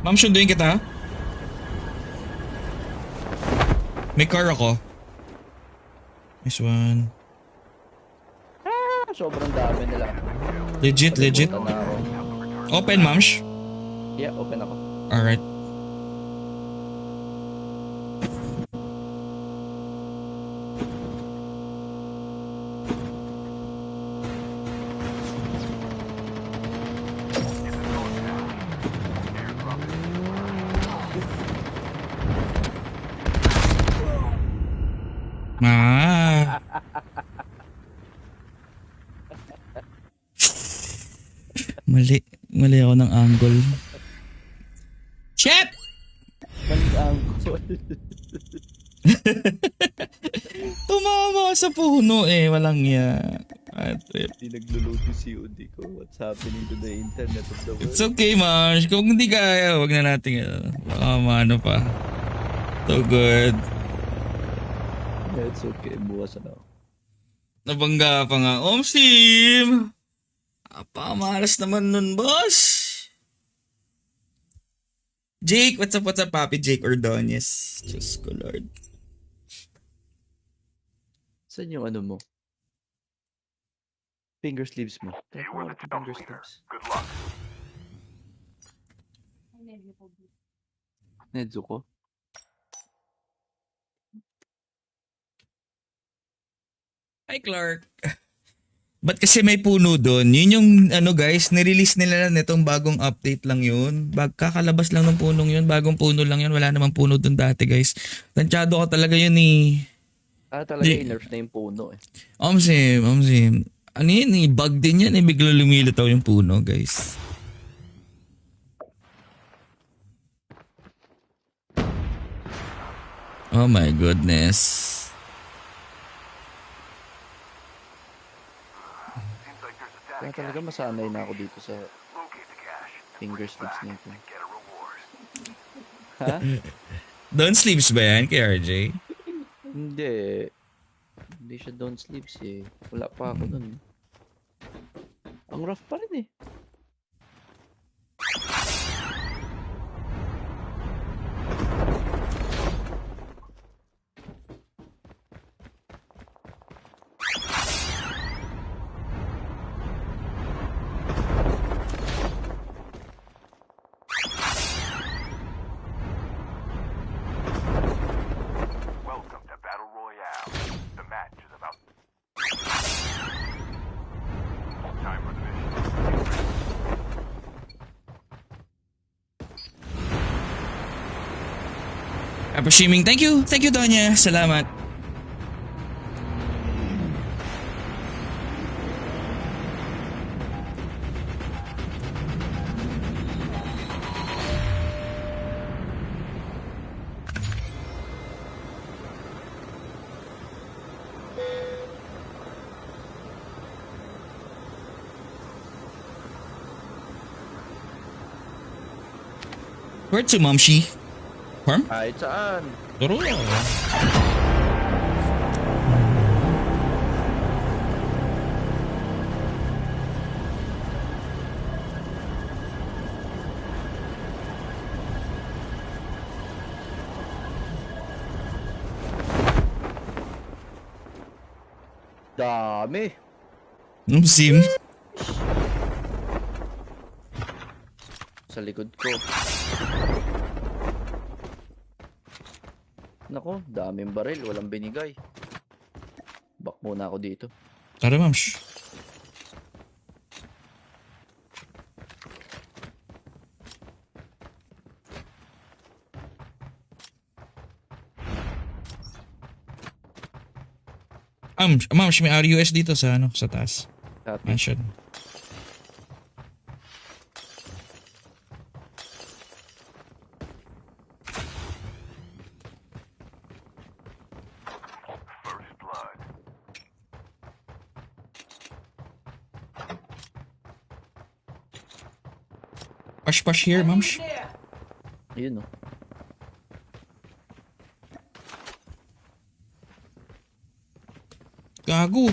Ma'am, sunduin kita. May car ako. Nice one. Sobrang dami nila. Legit. Punta na ako. Open, Mams. Yeah, open ako. Alright. Mali ako ng angle. Shit! Balik ang Tumama sa puno walang ya. Trip. Hindi naglo-load yung COD ko. What's happening to the internet of the world? It's okay, Marsh. Kung hindi kaya, wag na natin. Baka maano pa. So good. Yeah, it's okay. Bukas na ako. Nabangga pa nga. Steam! Pamalas naman nun, boss. Jake, what's up, Papi? Jake Ordonez. Diyos ko, Lord. Saan yung ano mo? Finger sleeves mo. You Teka, were the finger jump leader. sleeves. Good luck. Nezuko? Hi, Clark. Ba't kasi may puno doon? Yun yung guys, nirelease nila nitong bagong update lang yun. Kakalabas lang ng punong yun. Bagong puno lang yun. Wala namang puno doon dati, guys. Tansyado ka talaga yun Talaga i-nerf na yung puno eh. Omsim. Ano yun bug din yan bigla lumilitaw yung puno, guys. Oh my goodness. Seems like there's a Kaya static talaga masanay na ako dito sa Locate the cache. finger sleeves nito. Get a reward. Ha? Don't sleeps ba yan kay RJ? Hindi. Hindi siya don't sleeps eh. Wala pa ako dun. Ang rough pa rin eh. Apashiming. Thank you. Thank you, Donya. Salamat. Where to, Momshi? Farm? Kahit saan. Turo. Dami. Sim. Sa likod ko. Nako, daming baril. Walang binigay. Back muna ako dito. Tara, Momsh. Momsh, may RUS dito sa ano, sa taas. Copy. Mansion. First blood. Push here, Momsh. Ayun, oh. Gago.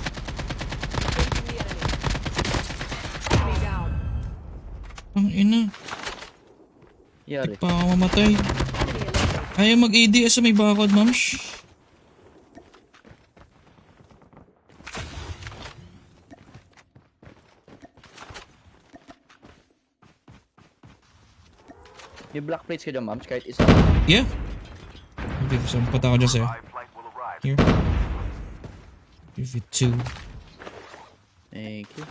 Enemy down. Ang ina. Yari. Pa ako mamatay. Ayaw mag-ADS sa may bakod, Momsh. May black plates ka dyan, ma'am. Kahit isa. Yeah. Okay, sampat ako dyan sa'yo. Revived flight will arrive. Here. Give it 2. Thank you.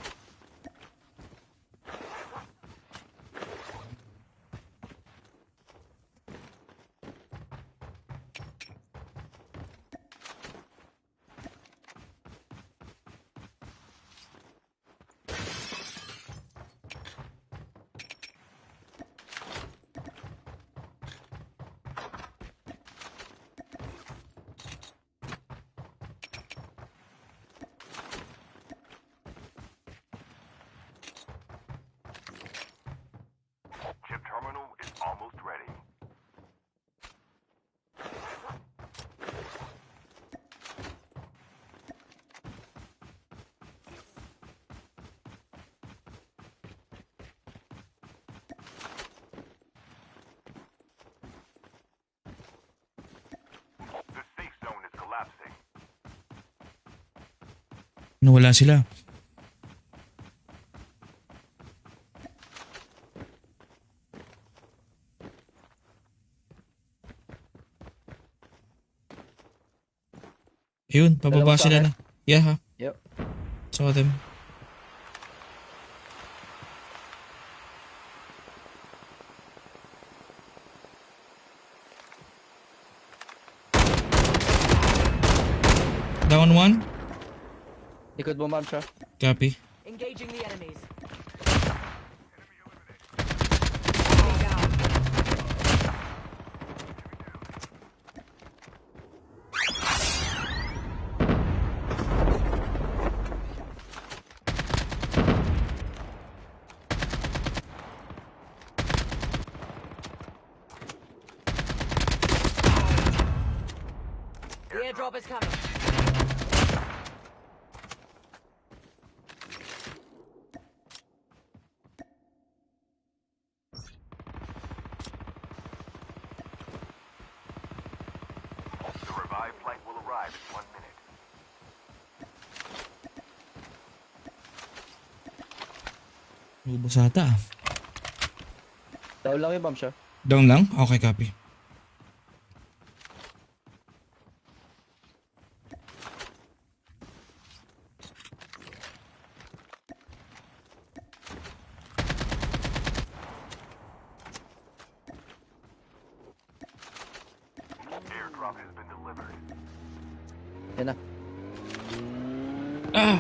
Chip terminal is almost ready. The safe zone is collapsing. Nawala sila. Ayun, pababa Dalawa sa sila akin. na. Yeah, ha? Yep. Saw them. Down 1. Likod mo, ma'am, siya. Copy. Engaging the enemies. Enemy down. The airdrop is coming. The revived flight will arrive in 1 minute. Ubus ata. Down lang yun, ma'am, siya. Down lang? Okay, copy. Airdrop has been delivered. Yan na. Ah!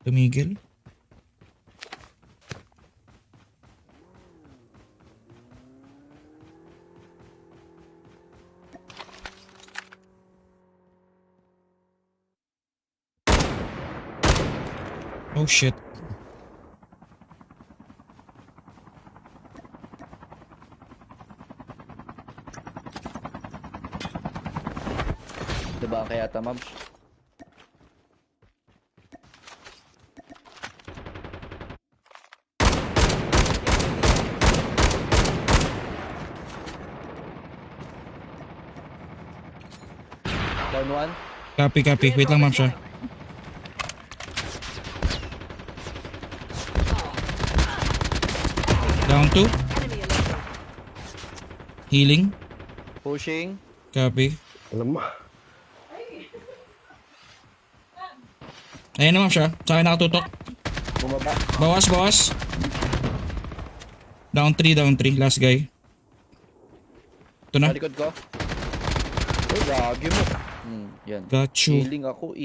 Tumigil? Oh shit. Diba kaya tamam? Down one. Copy, copy. Wait lang, ma'am siya. Down 2. Enemy eliminated. Healing. Pushing. Copy. Alam mo. Ayan na, ma'am siya. Sa akin nakatutok. Bumaba. Bawas, bawas. Down 3, down 3. Last guy. Ito na. Sa likod ko. Oh, gagi mo. Yan. Got you. Healing ako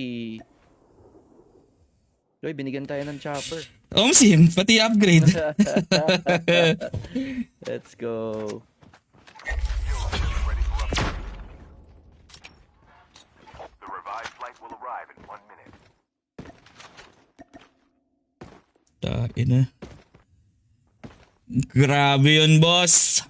Joy, binigyan tayo ng chopper. Sim, pati upgrade. Let's go. Ready for upgrade. The revived flight will arrive in 1 minute. Tain na. Grabe yun, boss.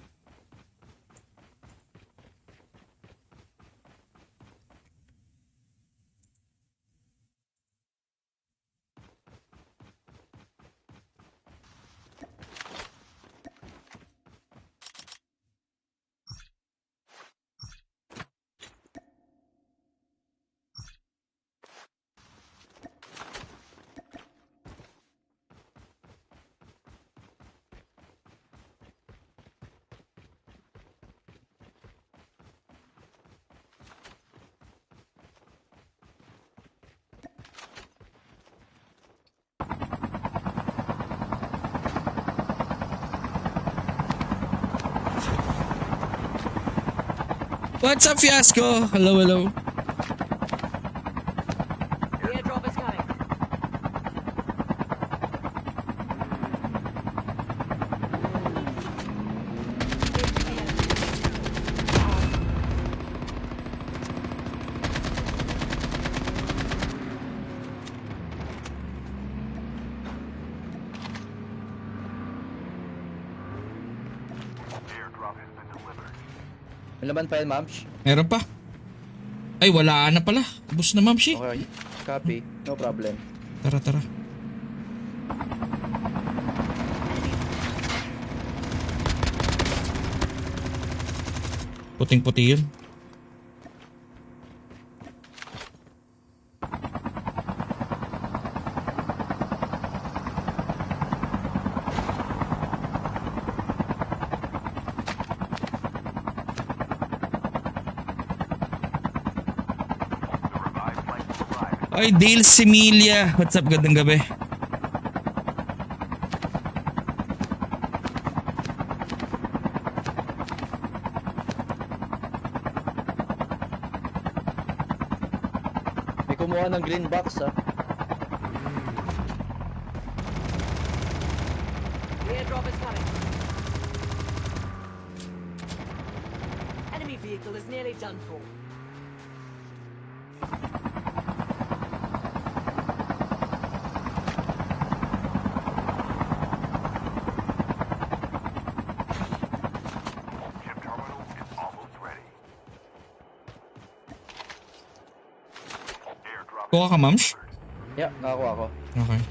What's up, Fiasco? Hello, hello. Airdrop is coming. Airdrop has been delivered. May laman pa yan, Mamsh? Meron pa. Ay, wala na pala. Ubus na, ma'am shi. Okay. Copy. No problem. Tara, tara. Puting-puti yun. The revived flight will arrive in Ay, Dale Similia. What's up? Gandang gabi. May kumuha ng green box, ah. Airdrop is coming. Enemy vehicle is nearly done for. Chip terminal is almost ready. Airdrop Kuha ka, ma'am shi? Yeah, nakakuha ko. Okay.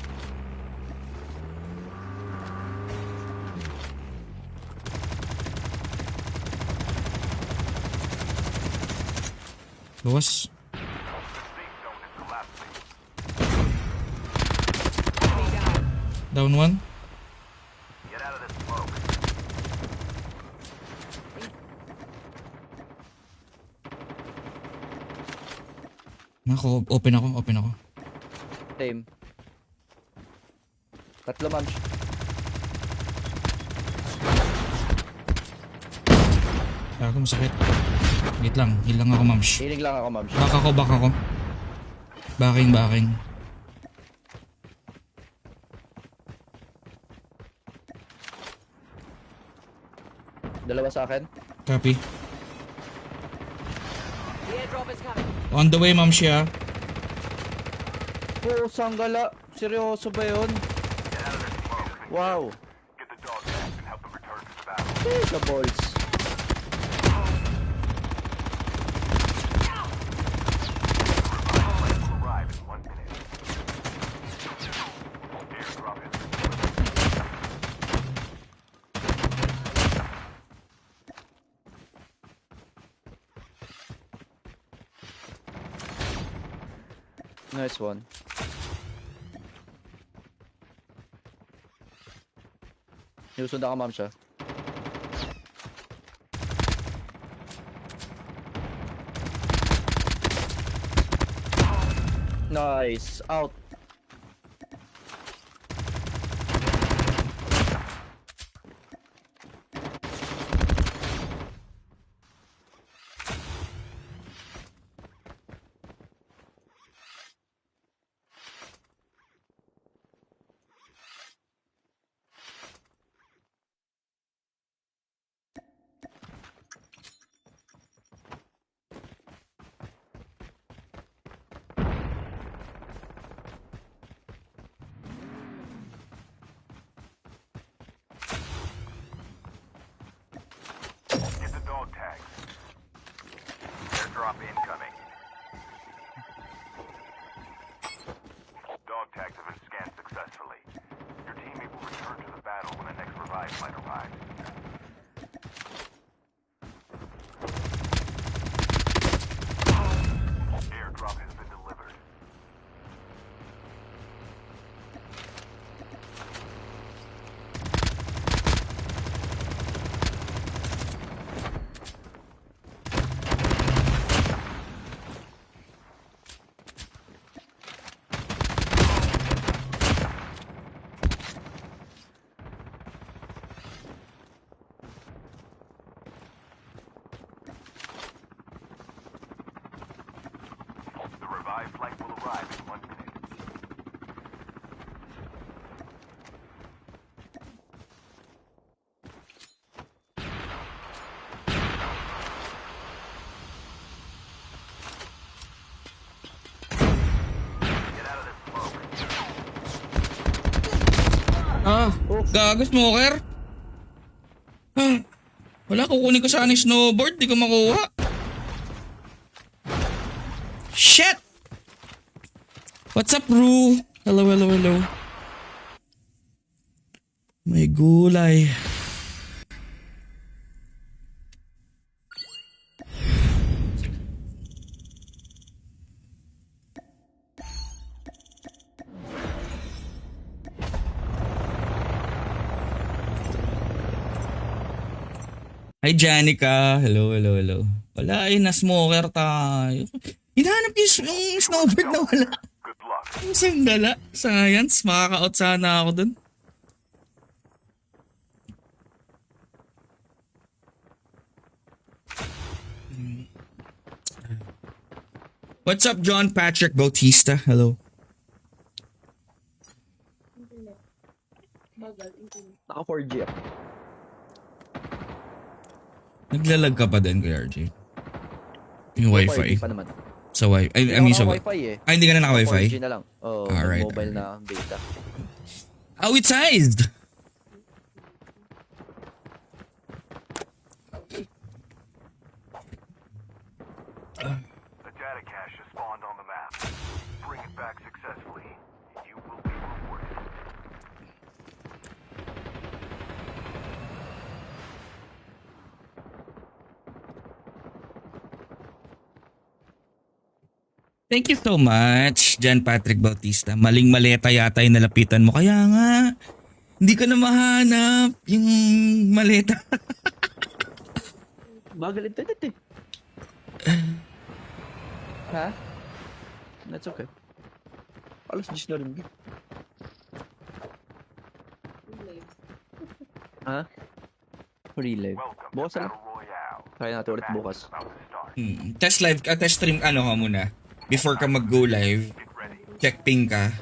Bawas. safe zone is collapsing. Enemy down. Down 1. Get out of this smoke. Ako, open ako. Same. Tatlo, ma'am. Ako masakit. Wait lang, heal lang ako, ma'am. Healing lang ako, ma'am. Back ako. Backing. Dalawa sa akin. Copy. The airdrop is coming. On the way, ma'am siya. Oo, sanggala. Seryoso ba yun? Wow. Get the dog tags and help them return to the battle. The balls. Flight will arrive in 1 minute. Airdrop has been delivered. Nice one. Nusundan ka, ma'am siya. Nice. Out. Get the dog tags. Airdrop incoming. Dog tags have been scanned successfully. Your teammate will return to the battle when the next revive flight arrives. Airdrop has been delivered. The revived flight will arrive in 1 minute. Get out of this smoke. Gago, smoker. Wala, kukunin ko sana yung snowboard, di ko makuha. Shit! What's up, Ru? Hello. May gulay. Hi, Janica. Hello. Wala, na-smoker tayo. Hinahanap yung snowboard na wala. Good luck. Ang sanggala. Science. Makaka-out sana ako dun. What's up, John Patrick Bautista? Hello. Bagal, internet. Naka 4G ako. Naglalag ka pa din kay RJ. Yung wifi. 4G pa naman. Sa wifi. I mean sa wifi. wifi eh. Ay, hindi ka na naka-wifi? 4G na lang. Oh, Alright, mobile na data. Outsized! The data cache has spawned on the map. Bring it back successfully. You will be rewarded. Thank you so much, John Patrick Bautista. Maling maleta yata yung nalapitan mo. Kaya nga, hindi ko na mahanap yung maleta. Bagal internet eh. Ha? That's okay. Alas 10 na rin. Ha? Relive. Welcome to Bukas na lang. Battle Royale. Try natin ulit Match bukas. is about to start. Test live, test stream ano ka muna. Before ka mag-go live, Get ready. check ping ka.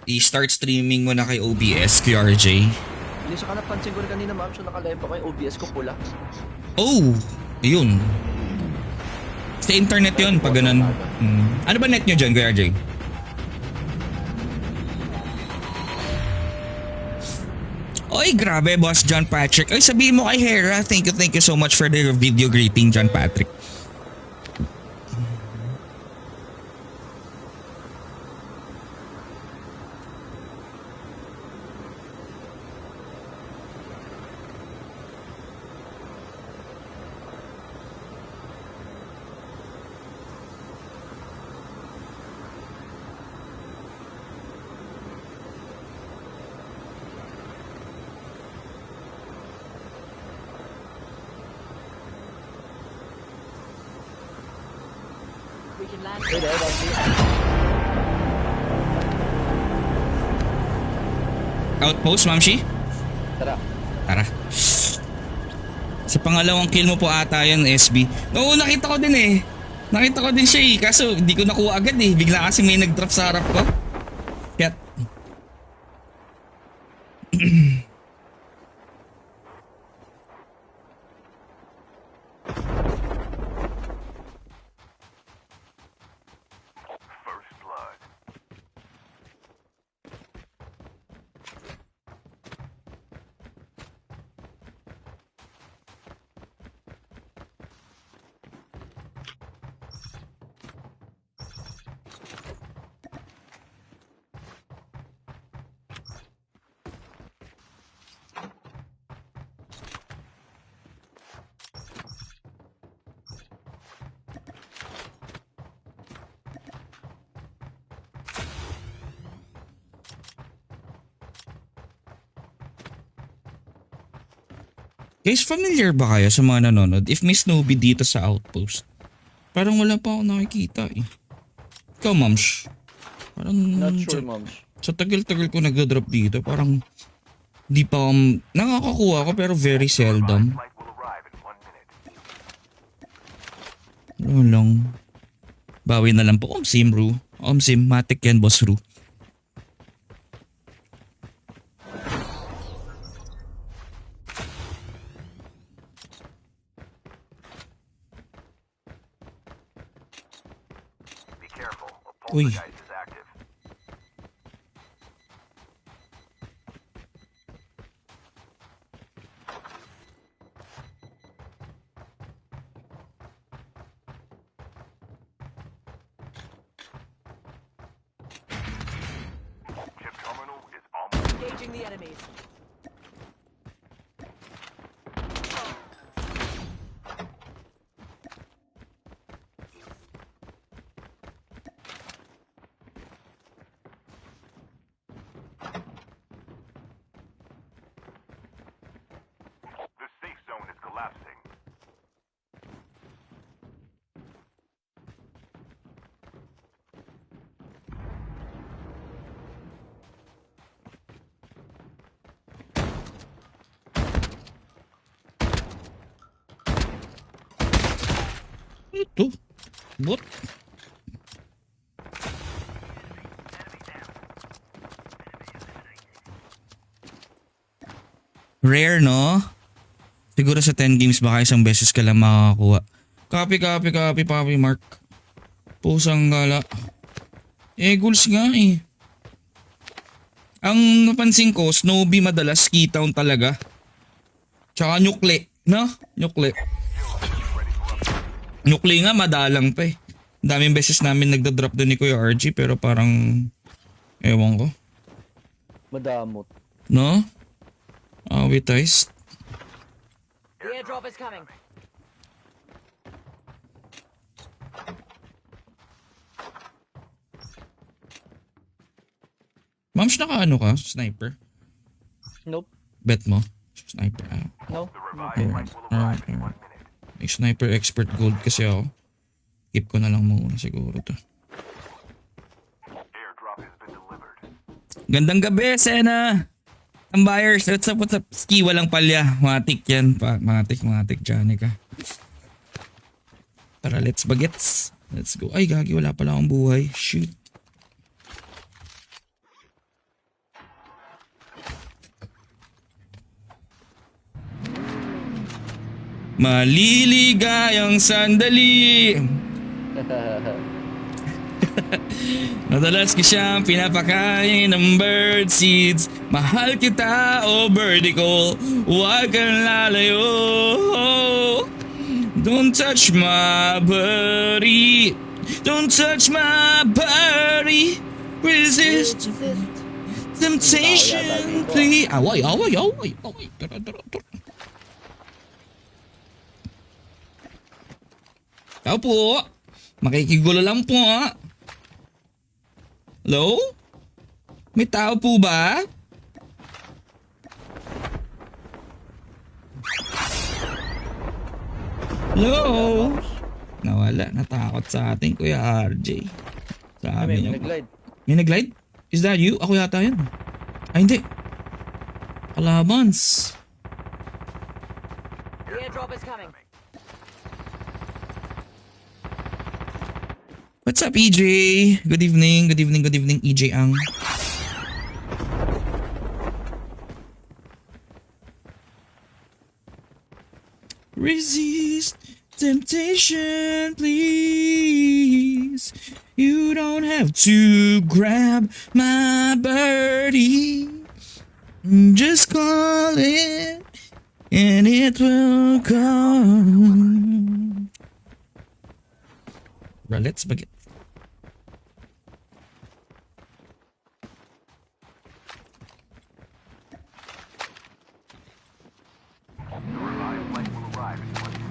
I-start streaming mo na kay OBS, QRJ. Hindi siya ka napansin ko rin kanina, ma'am. So naka-live ako yung OBS ko pula. Oh, yun. Sa internet yun, pag ganun. Ano ba net nyo dyan, Kuya RJ? Oy, grabe, Boss John Patrick. Ay, sabihin mo kay Hera, thank you so much for the video greeting, John Patrick. We can land. Hey there, Bossy. Outpost, Mamshi? Tara. Tara. Sa pangalawang kill mo po ata yan, SB. Oo, nakita ko din eh. Nakita ko din siya eh. Kaso hindi ko nakuha agad eh. Bigla kasi may nag-drop sa harap ko. Kaya... First blood. Guys, familiar ba kayo sa mga nanonood? If may Snoopy dito sa Outpost, parang wala pa ako nakikita eh. Ikaw, Mams? Parang Not sure, ma'am. sa tagal-tagal ko nagda-drop dito, parang di pa nakakakuha ko pero very seldom. Flight will arrive in 1 minute. Ano lang. Bawi na lang po. Omsim, Ru. Omsim, matik yan, Boss Ru. Be careful. A Uy. poltergeist is active. Chip terminal is almost Engaging the enemies. The safe zone is collapsing. Ito? Bot? Rare, no? Siguro sa 10 games baka isang beses ka lang makakakuha. Copy, papi, Mark. Pusang gala. Goals nga eh. Ang napansin ko, Snowy madalas key-town talaga. Tsaka Nukle, no? Nukle. Nukle nga madalang pa eh. Daming beses namin nagda-drop doon ni Kuya RG pero parang ewan ko. Madamot. No? Awitized. The airdrop is coming. Mams, naka-ano ka? Sniper? Nope. Bet mo? Sniper. No. The revived flight will arrive in 1 minute. May sniper expert gold kasi ako. Keep ko na lang muna siguro to. Gandang gabi, Sena. Ang buyers, what's up, what's up? Ski, walang palya. Matik yan. Matik, Janica. Tara, let's bagets. Let's go. Ay, gagi, wala pala akong buhay. Shoot. Maliligayang sandali. Madalas ko siyang pinapakain ng bird seeds. Mahal kita o birdie ko, huwag kang lalayo. Don't touch my body. Don't touch my body. Resist temptation, please. Away. Tara. Tao po. Makikigulo lang po. Hello? May tao po ba? Hello? Nawala. Natakot sa atin, Kuya RJ. Sabi niya. Nag-glide. May nag-glide? Is that you? Ako yata yun. Ay, hindi. Kalabans. The airdrop is coming. What's up, EJ? Good evening, EJ Ang. Resist temptation, please. You don't have to grab my birdie. Just call it and it will come. Well, let's begin. The revived flight will arrive in 1 minute.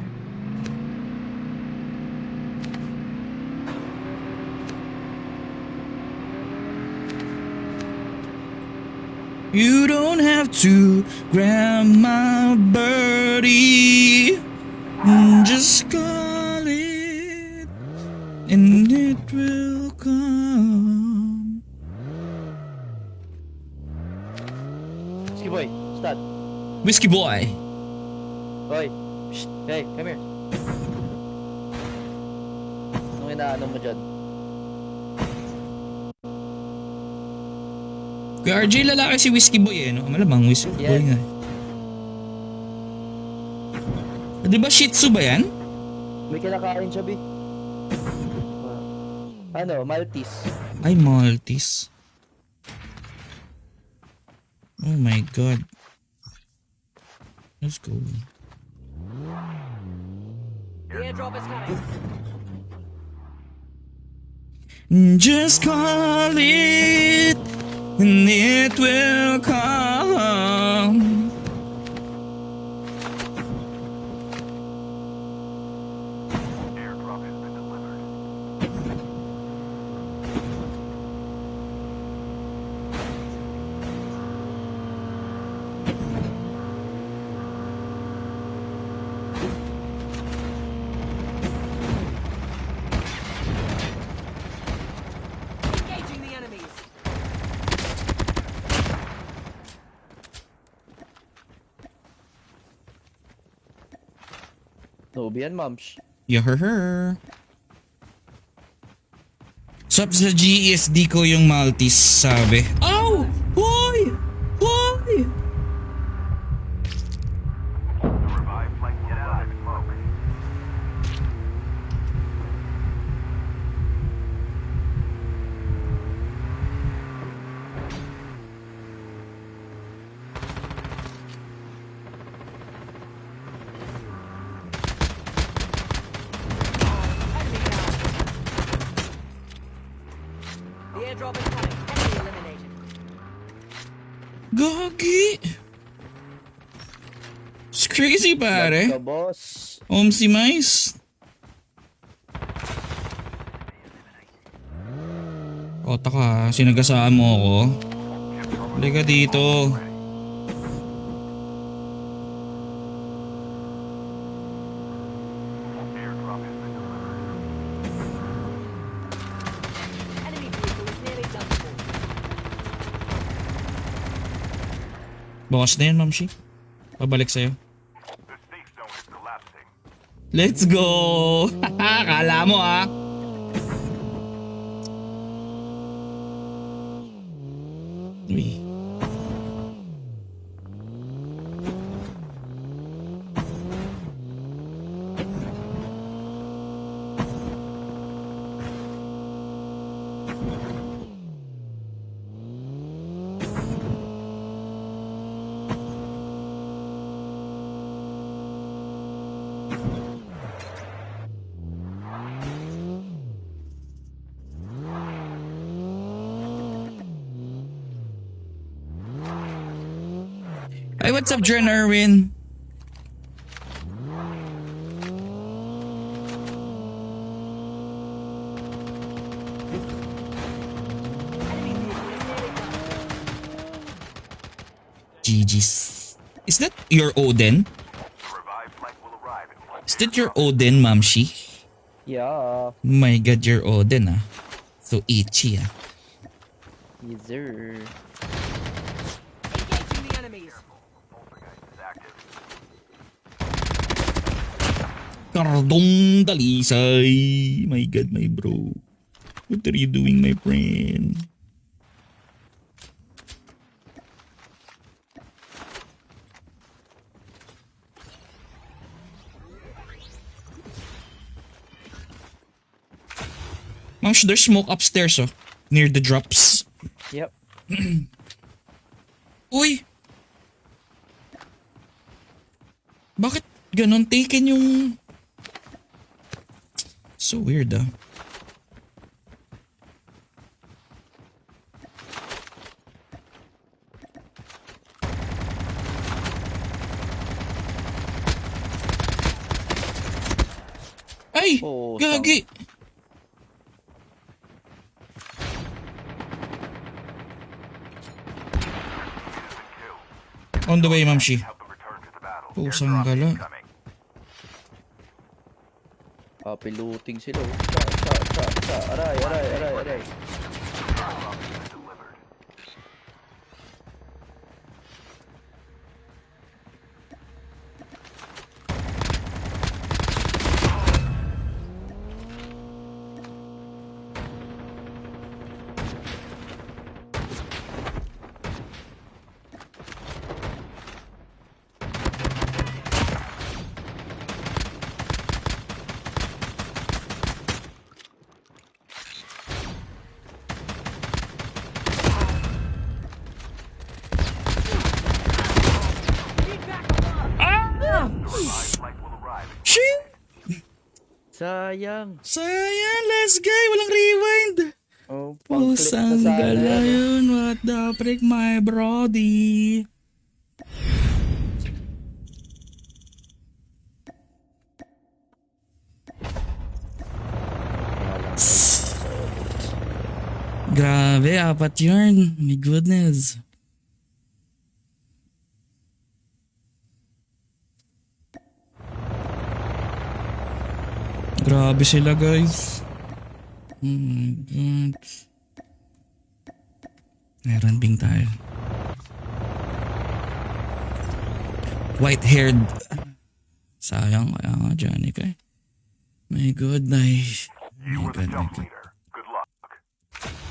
You don't have to grab my birdie. Just call it and it will come. Ski boy, start. Whiskey boy. Hoy. Shh. Hey, come here. Anong inaano mo dyan? Kuya RJ, lalaki si Whiskey boy eh, no? Malamang Whiskey boy Yes. nga. Di ba Shih Tzu ba yan? May kinakain siya, Bi. Ano, Maltese. Ay, Maltese. Oh my God. Let's go. The airdrop is coming. Just call it and it will come. Airdrop has been delivered. Engaging the enemies. Nubian, Moms. Yaher. Sup sa GESD ko yung Maltese, sabi. Oh! Hoy! Hoy! The revived flight will arrive in smoke. Enemy down. The airdrop is coming. Enemy eliminated. Gagi! It's crazy, Let's pare. go, boss. Si Mais. O, taka. Sinagasaan mo ako. Halika dito. Airdrop has been delivered. Enemy vehicle is nearly done for. Bawas na yan, Ma'am Shi. Pabalik sa'yo. The safe zone is collapsing. Let's go! Kala mo ah. Uy. Hey, what's up, Jen Irwin? GG's. Is that your Odin? The revived flight will arrive in 1 Is that your Odin, Mamshi? Yeah. My god, your Odin ah. So itchy ah. Yes, sir. Engaging the enemies. Poltergeist is active. Kardong dalisay. My god, my bro. What are you doing, my friend? Mams, there's smoke upstairs oh. Near the drops. Yep. Uy! Bakit ganon taken yung... So weird ah. Ay! Oh, Gagi! On the way, Mamshi. Help them return to the battle. Pusang Airdrop gala. incoming. Piluting sila. Oh. Cha. Aray. Airdrop has been delivered. Revived flight will arrive in Shit! Sayang. Sayang, let's go! Walang rewind! Oh, pang-clip na Pusang sana. gala yan. yun. What the frick, my brody? Grabe, apat yun. My goodness. Grabe sila, guys. Oh my God. Meron bing tayo. White-haired. Sayang, kaya nga Johnny kay. My goodness. You My were the God, my jump God. leader. Good luck.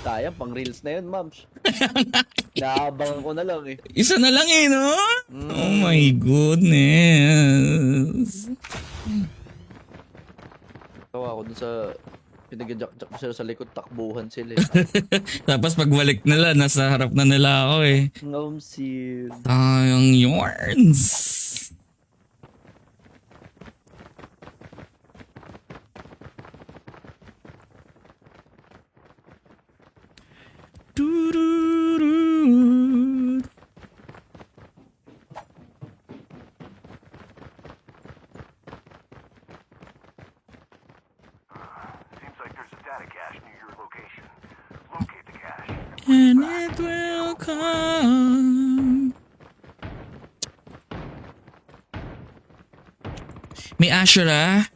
Sayang, pang reels na yun, mams. Naabangan ko na lang eh. Isa na lang eh, no? Oh my goodness. Tawa ako dun sa pinag-jack ko sila sa likod, takbuhan sila eh. Tapos pagbalik nila, nasa harap na nila ako eh. Ngamsil. Tayang yarns. Doo-doo-doo. Seems like there's a data cache near your location. Locate the cache. And it will come. May Ashura.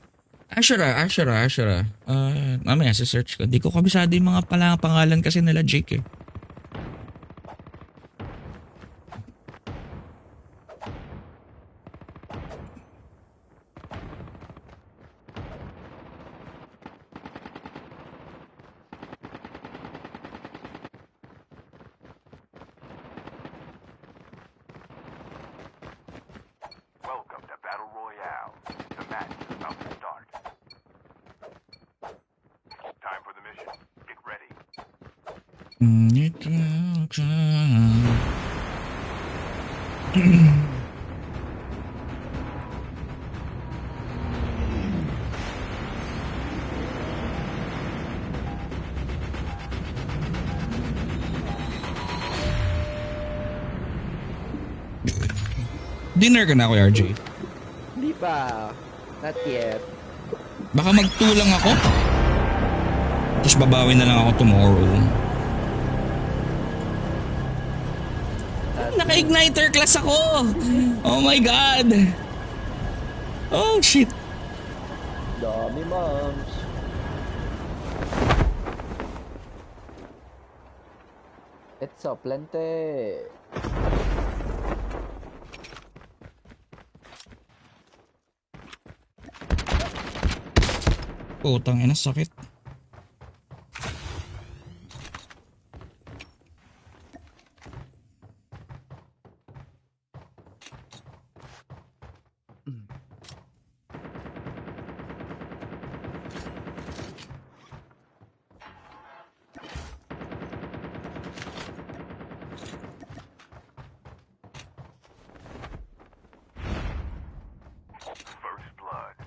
Mamaya sa search ko. Di ko kabisado yung mga pangalan kasi nila Jake eh. Dinner ka na, Kuya RJ? Hindi pa. Not yet. Baka magtulang ako? Tapos babawi na lang ako tomorrow. Naka-igniter class ako! Oh my God! Oh shit! Dami, moms. It's so plenty. Putang ina, sakit. First blood.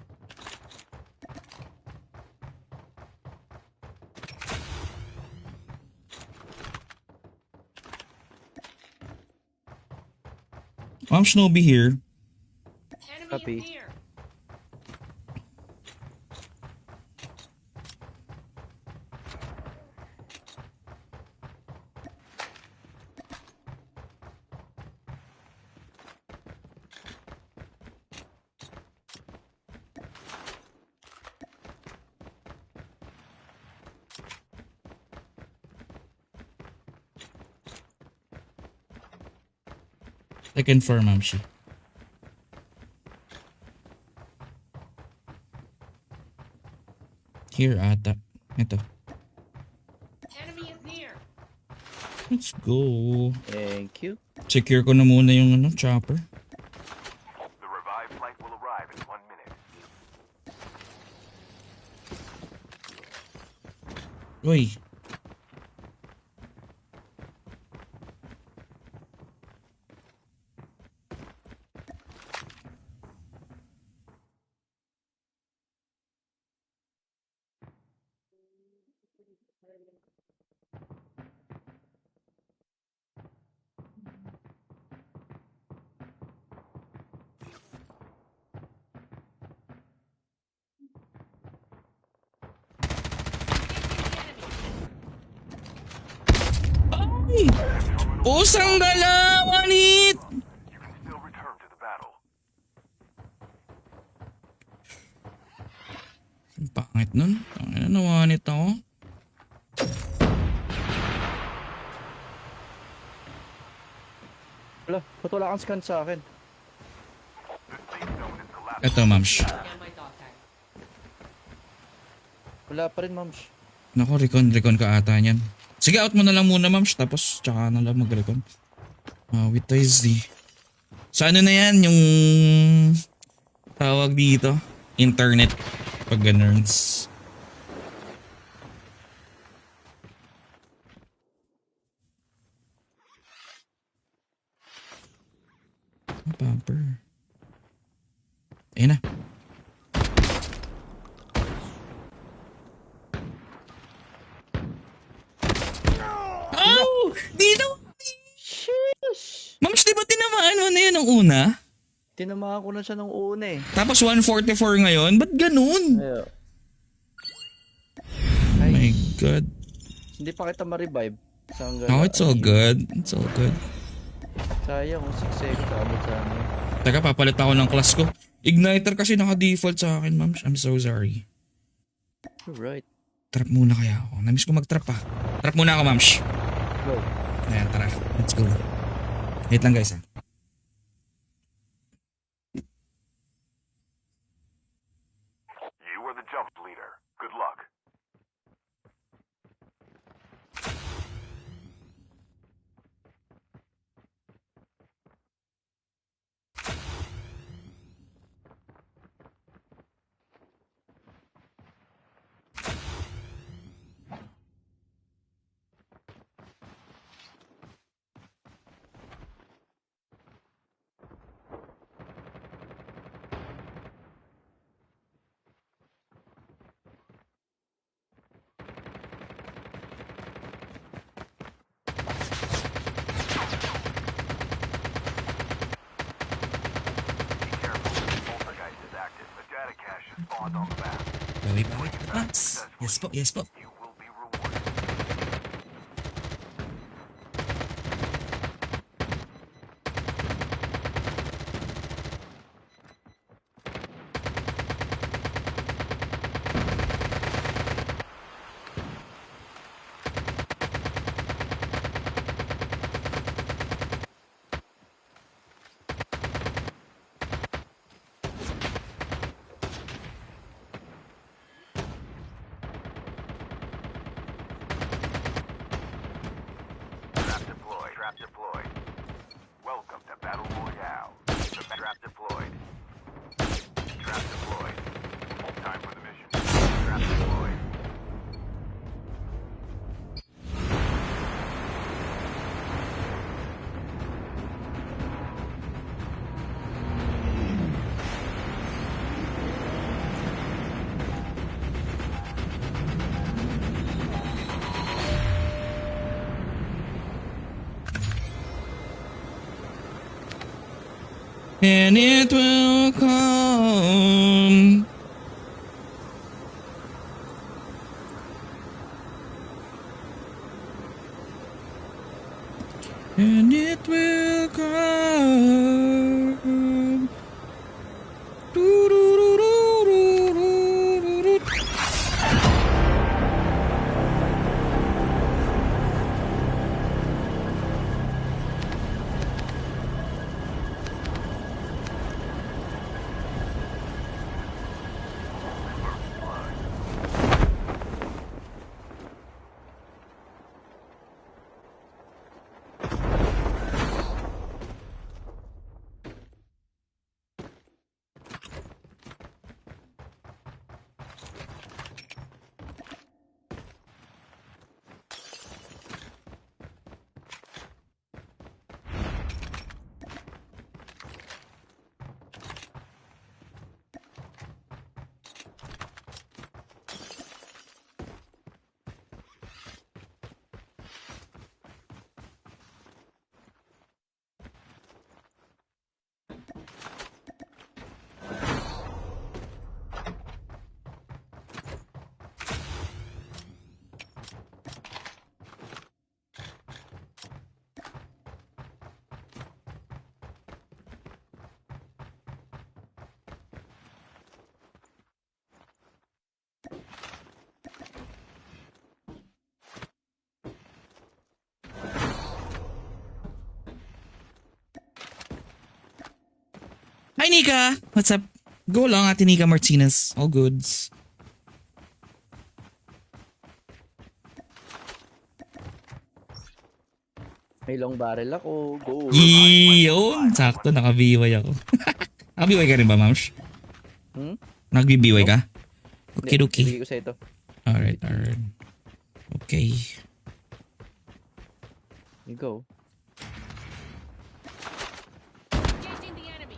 Ma'am Shinobi here. Copy. I confirm, Ma'am Shi. Here ata. Ito. Enemy is near. Let's go. Thank you. Secure ko na muna yung chopper. The revived flight will arrive in 1 minute. Uy. Ay! Pusang dalawanit! You can still return to the battle. Ang pangit nun. Ano, nawanit ako. Wala, ba't wala kang scan sa akin? The safe zone is collapsing. Ito, Ma'am Shi. And my dog tag. Wala pa rin, moms. Naku, recon ka ata niyan. Sige, out mo na lang muna, Ma'am Shi. Tapos, tsaka na lang mag-recon. With Z. Sa ano na yan, yung tawag dito? Internet. Pag nerds. Bumper. Ayun na. Oh! Di na! Sheesh! Ma'am, di ba tinamaan mo na yun ang una? Tinamaan ko na siya nung una eh. Tapos 144 ngayon? Ba't ganun? Ayo. Oh my God. Hindi pa kita ma-revive. Saan Oh, it's all good. It's all good. Sayang kung 6 seconds abot sa amin. Teka, papalit ako ng class ko. Igniter kasi naka-default sa akin, ma'am. I'm so sorry. Alright. Trap muna kaya ako. Namiss ko mag-trap ah. Trap muna ako, ma'am. Go. Ayan, tara. Let's go. Wait lang guys ah. You are the jump leader. Good luck. Yes po, yes po. You will be rewarded. Trap deployed. Trap deployed. Welcome to Battle Royale. The trap deployed. Trap deployed. Time for the mission. Trap deployed. And it will come. And it will come. Do-do-do-do-do-do-do-do. Hi Nika! What's up? Go lang Ate Nika Martinez. All goods. May long barrel ako. Go. Yun! Sakto, nakabiway ako. Nakabiway ka rin ba, Mams? Hmm? Nagbibiway ka? Okay, Hindi, okay. ibigay ko sa ito. Alright, alright. Okay. You go. Engaging the enemy.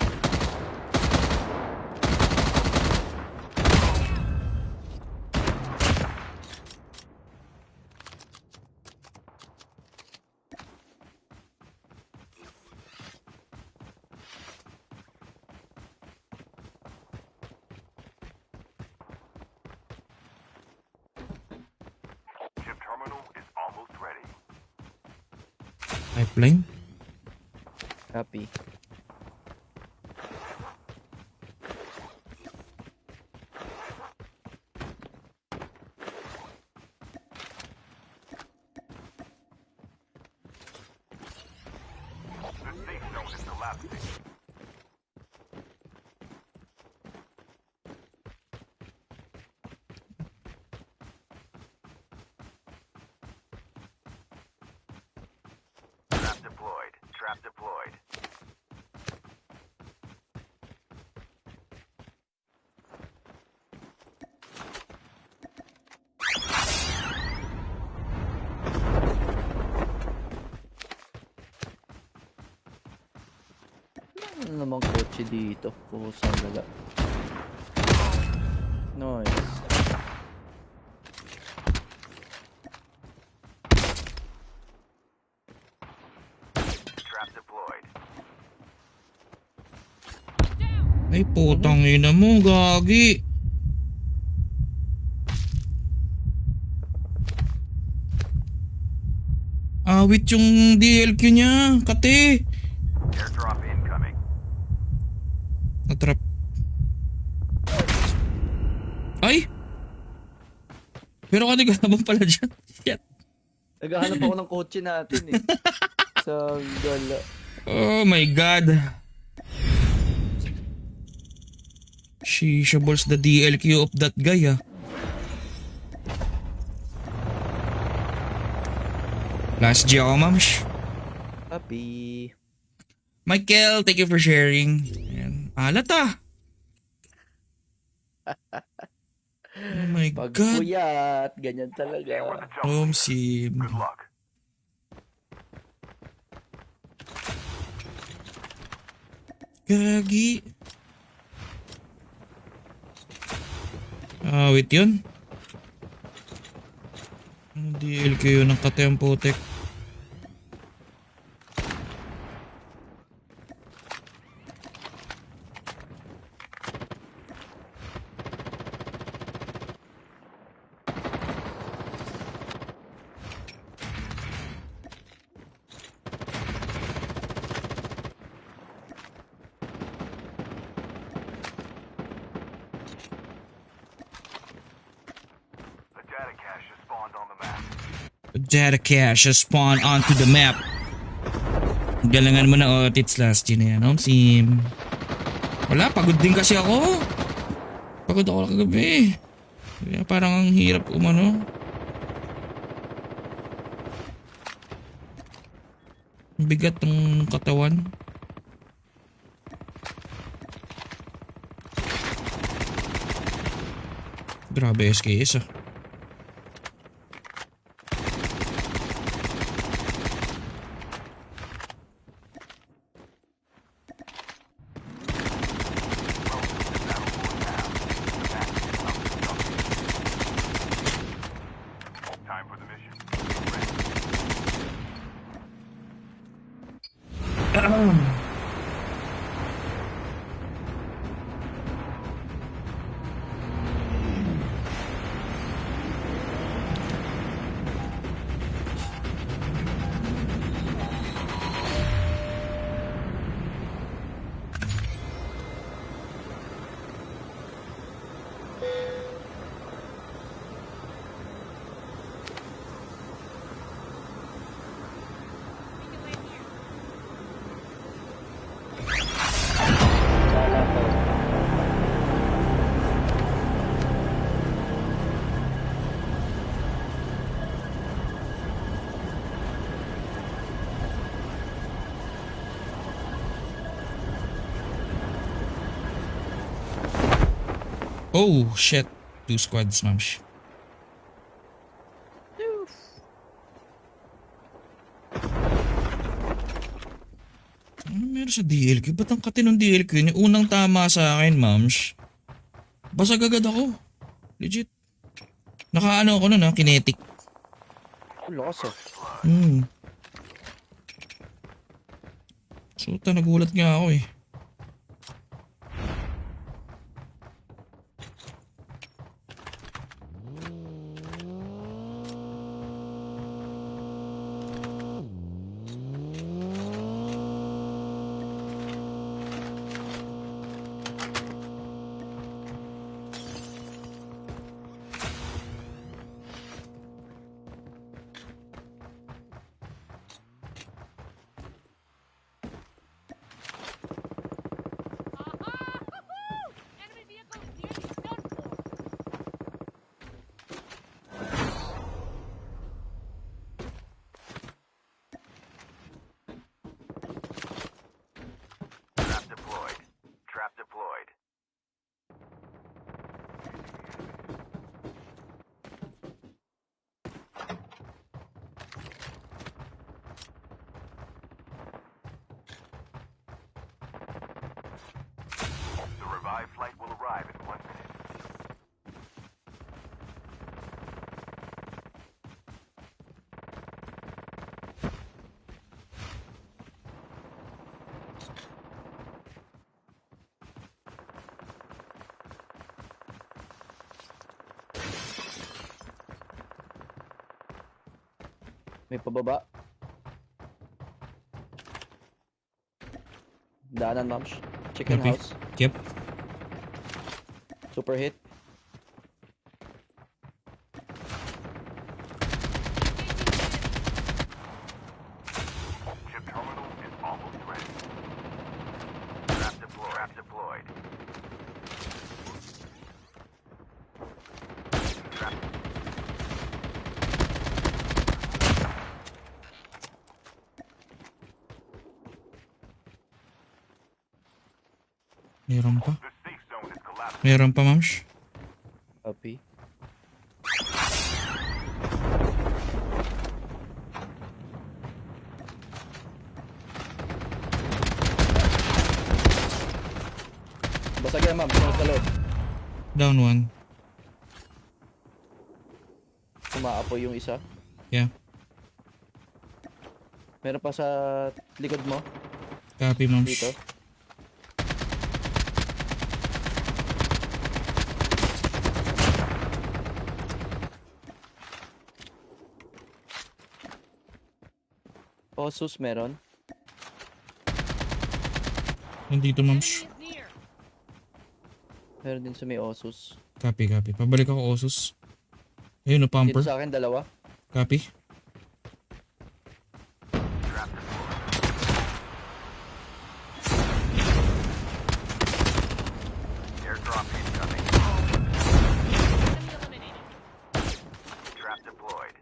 Chip terminal is almost ready. Pipeline? Copy. The safe zone is collapsing. Trap deployed. Trap deployed. Ano namang kotse dito? Kusang laga. Nice. Trap deployed. Ay, putang ina mo, gagi. Awit yung DLQ niya, kate. Airdrop incoming. Natrap. Ay! Pero kani kasama pala dyan. Shit. Naghahanap ako ng kotse natin eh. Sa gala. Oh my god. Shisha balls the DLQ of that guy ah. Last G ako, mams. Happy. Michael, thank you for sharing. Ayan. Alat ah. Oh my Pag god. puyat, ganyan talaga. Sim. Good luck. Gagi. Ah, wait yun. DLQ yun ng katempotek. The data cache has spawned on the map. Data cache has spawned onto the map. Galangan mo na tits last G na yan, Sim. Wala, pagod din kasi ako. Pagod ako kagabi. Kaya parang ang hirap umano. Ang bigat ng katawan. Grabe SKS ah. Time for the mission. We can land here. Lala ko. Oh shit. 2 squads, mams. Ano meron sa DLQ? Ba't ang kati ng DLQ niya? Unang tama sa akin, mams. Basag agad ako. Legit. Nakaano ako nun kinetic. Ang lakas ah. Suta, nagulat nga ako eh. Aha! Woohoo! Enemy vehicle is nearly done for. Trap deployed. Trap deployed. The revived flight will arrive in 1 minute. May pababa. Daanan, ma'am. Chicken Copy. house. Yep. Super hit. Chip terminal is almost ready. Trap deployed. Trap deployed. Trap. Meron pa. The safe zone is collapsing. Meron pa, ma'am. Copy. Basag yan, ma'am. Sunod sa loob. Down one. Umaapoy yung isa. Yeah. Meron pa sa likod mo. Copy, ma'am. Dito. Osus meron. Nandito, ma'am. Enemy is near. Meron din sa may Osus. Copy, copy. Pabalik ako, Osus. Ayun, no, Dito pumper. sa akin, dalawa. Copy. Trap deployed. Airdrop incoming. Enemy eliminated. Trap deployed.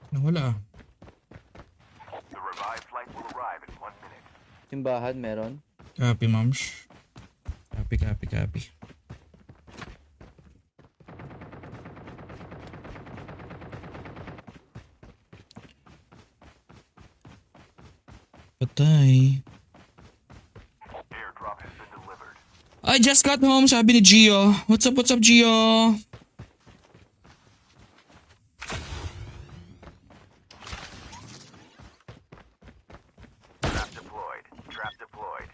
Nawala ah. The revived flight will arrive in 1 minute. Timbahan meron. Copy, ma'am. Copy, copy, copy. Patay. Airdrop has been delivered. I just got home, sabi ni Gio. What's up, Gio? Trap deployed. Trap deployed.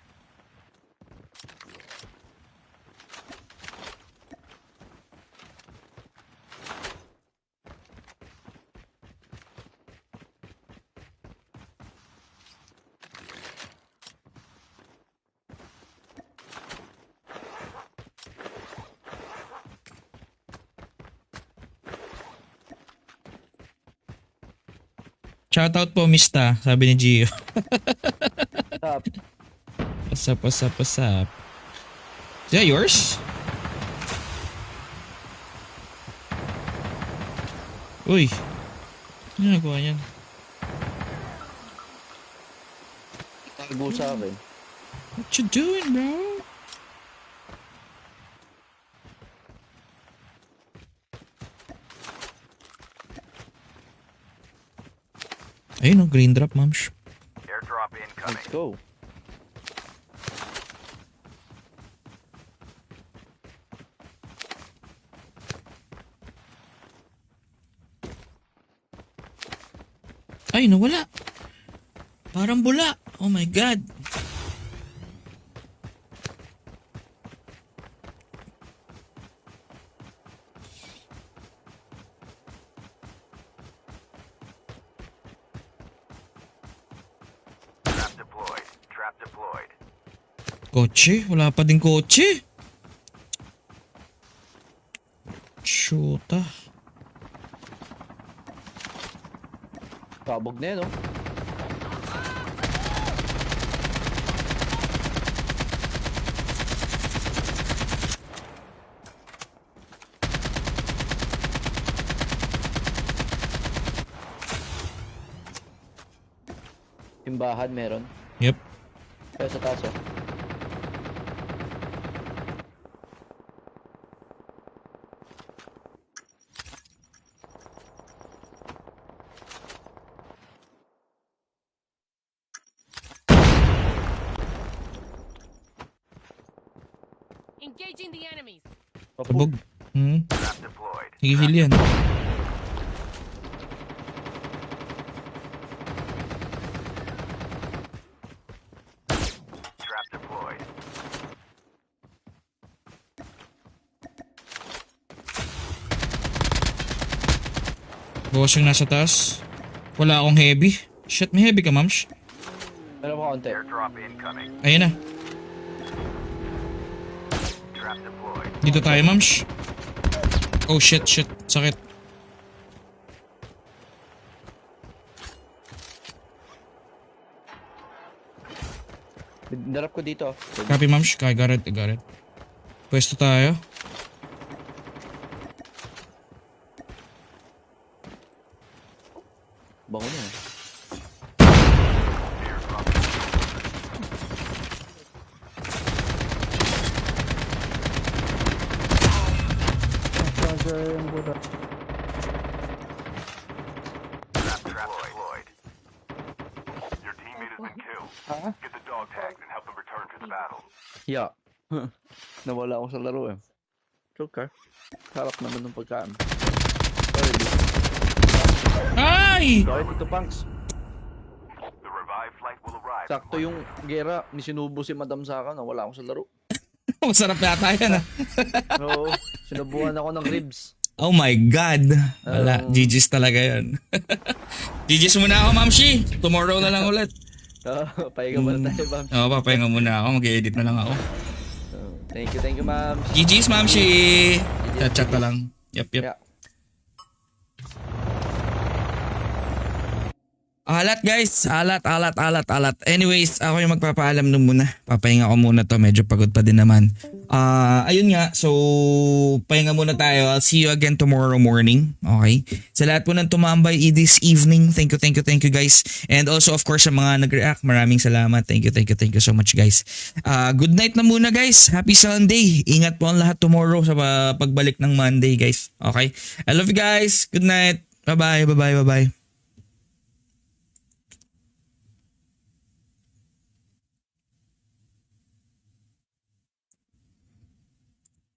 Shoutout po, Mista, sabi ni Gio. Top. What's up, what's up, what's up? Is that yours? Uy. Ano nagawa yan? Tago sa akin. What you doing, bro? Ayun o, green drop, ma'am. Airdrop incoming. Let's go. Ay, nawala. Parang bula. Oh my God. Trap deployed. Trap deployed. Kotse? Wala pa din kotse. Shoota. Kabog na yun, oh. Timbahan meron. Yep. Kaya sa taso. Engaging the enemies. Kabog. Trap deployed. Higihil yan. Trap deployed. Bukas yung nasa taas. Wala akong heavy. Shit, may heavy ka, Mams? Meron ko konti. Airdrop incoming. Ayun na. Trap deployed. Dito tayo, Mams. Oh shit, shit. Sakit. Darap ko dito. Copy, Mams. Kaya, got it. Pwesto tayo. Bango niya. Trap deployed. Your teammate has been killed. Get the dog tags and help them return to the battle. Yeah. Nawala ako sa laro eh. Okay. Harap naman ng pagkaan. Sorry, dude. Ay! Sorry, Tito Punks. The revived flight will arrive. Sakto yung gera, ni sinubo si Madam sa akin, nawala ako sa laro. Masarap yata yan ah. Oo, sinubuhan ako ng ribs. Oh my God. Wala, GG's talaga yun. GG's muna ako, Mamshi. Tomorrow na lang ulit. Pahinga muna tayo, ma'am. Oo, papahinga muna ako. Mag-edit na lang ako. Thank you, ma'am. GG's, Mamshi. Chat-chat na lang. Yep. Yeah. Alat guys, alat. Anyways, ako yung magpapaalam nun muna. Papahinga ko muna to, medyo pagod pa din naman. Ayun nga, so pahinga muna tayo. I'll see you again tomorrow morning. Okay? Sa lahat po ng tumambay this evening, thank you guys. And also of course sa mga nag-react, maraming salamat. Thank you so much guys. Good night na muna guys. Happy Sunday. Ingat po ang lahat tomorrow sa pagbalik ng Monday guys. Okay? I love you guys. Good night. Bye-bye.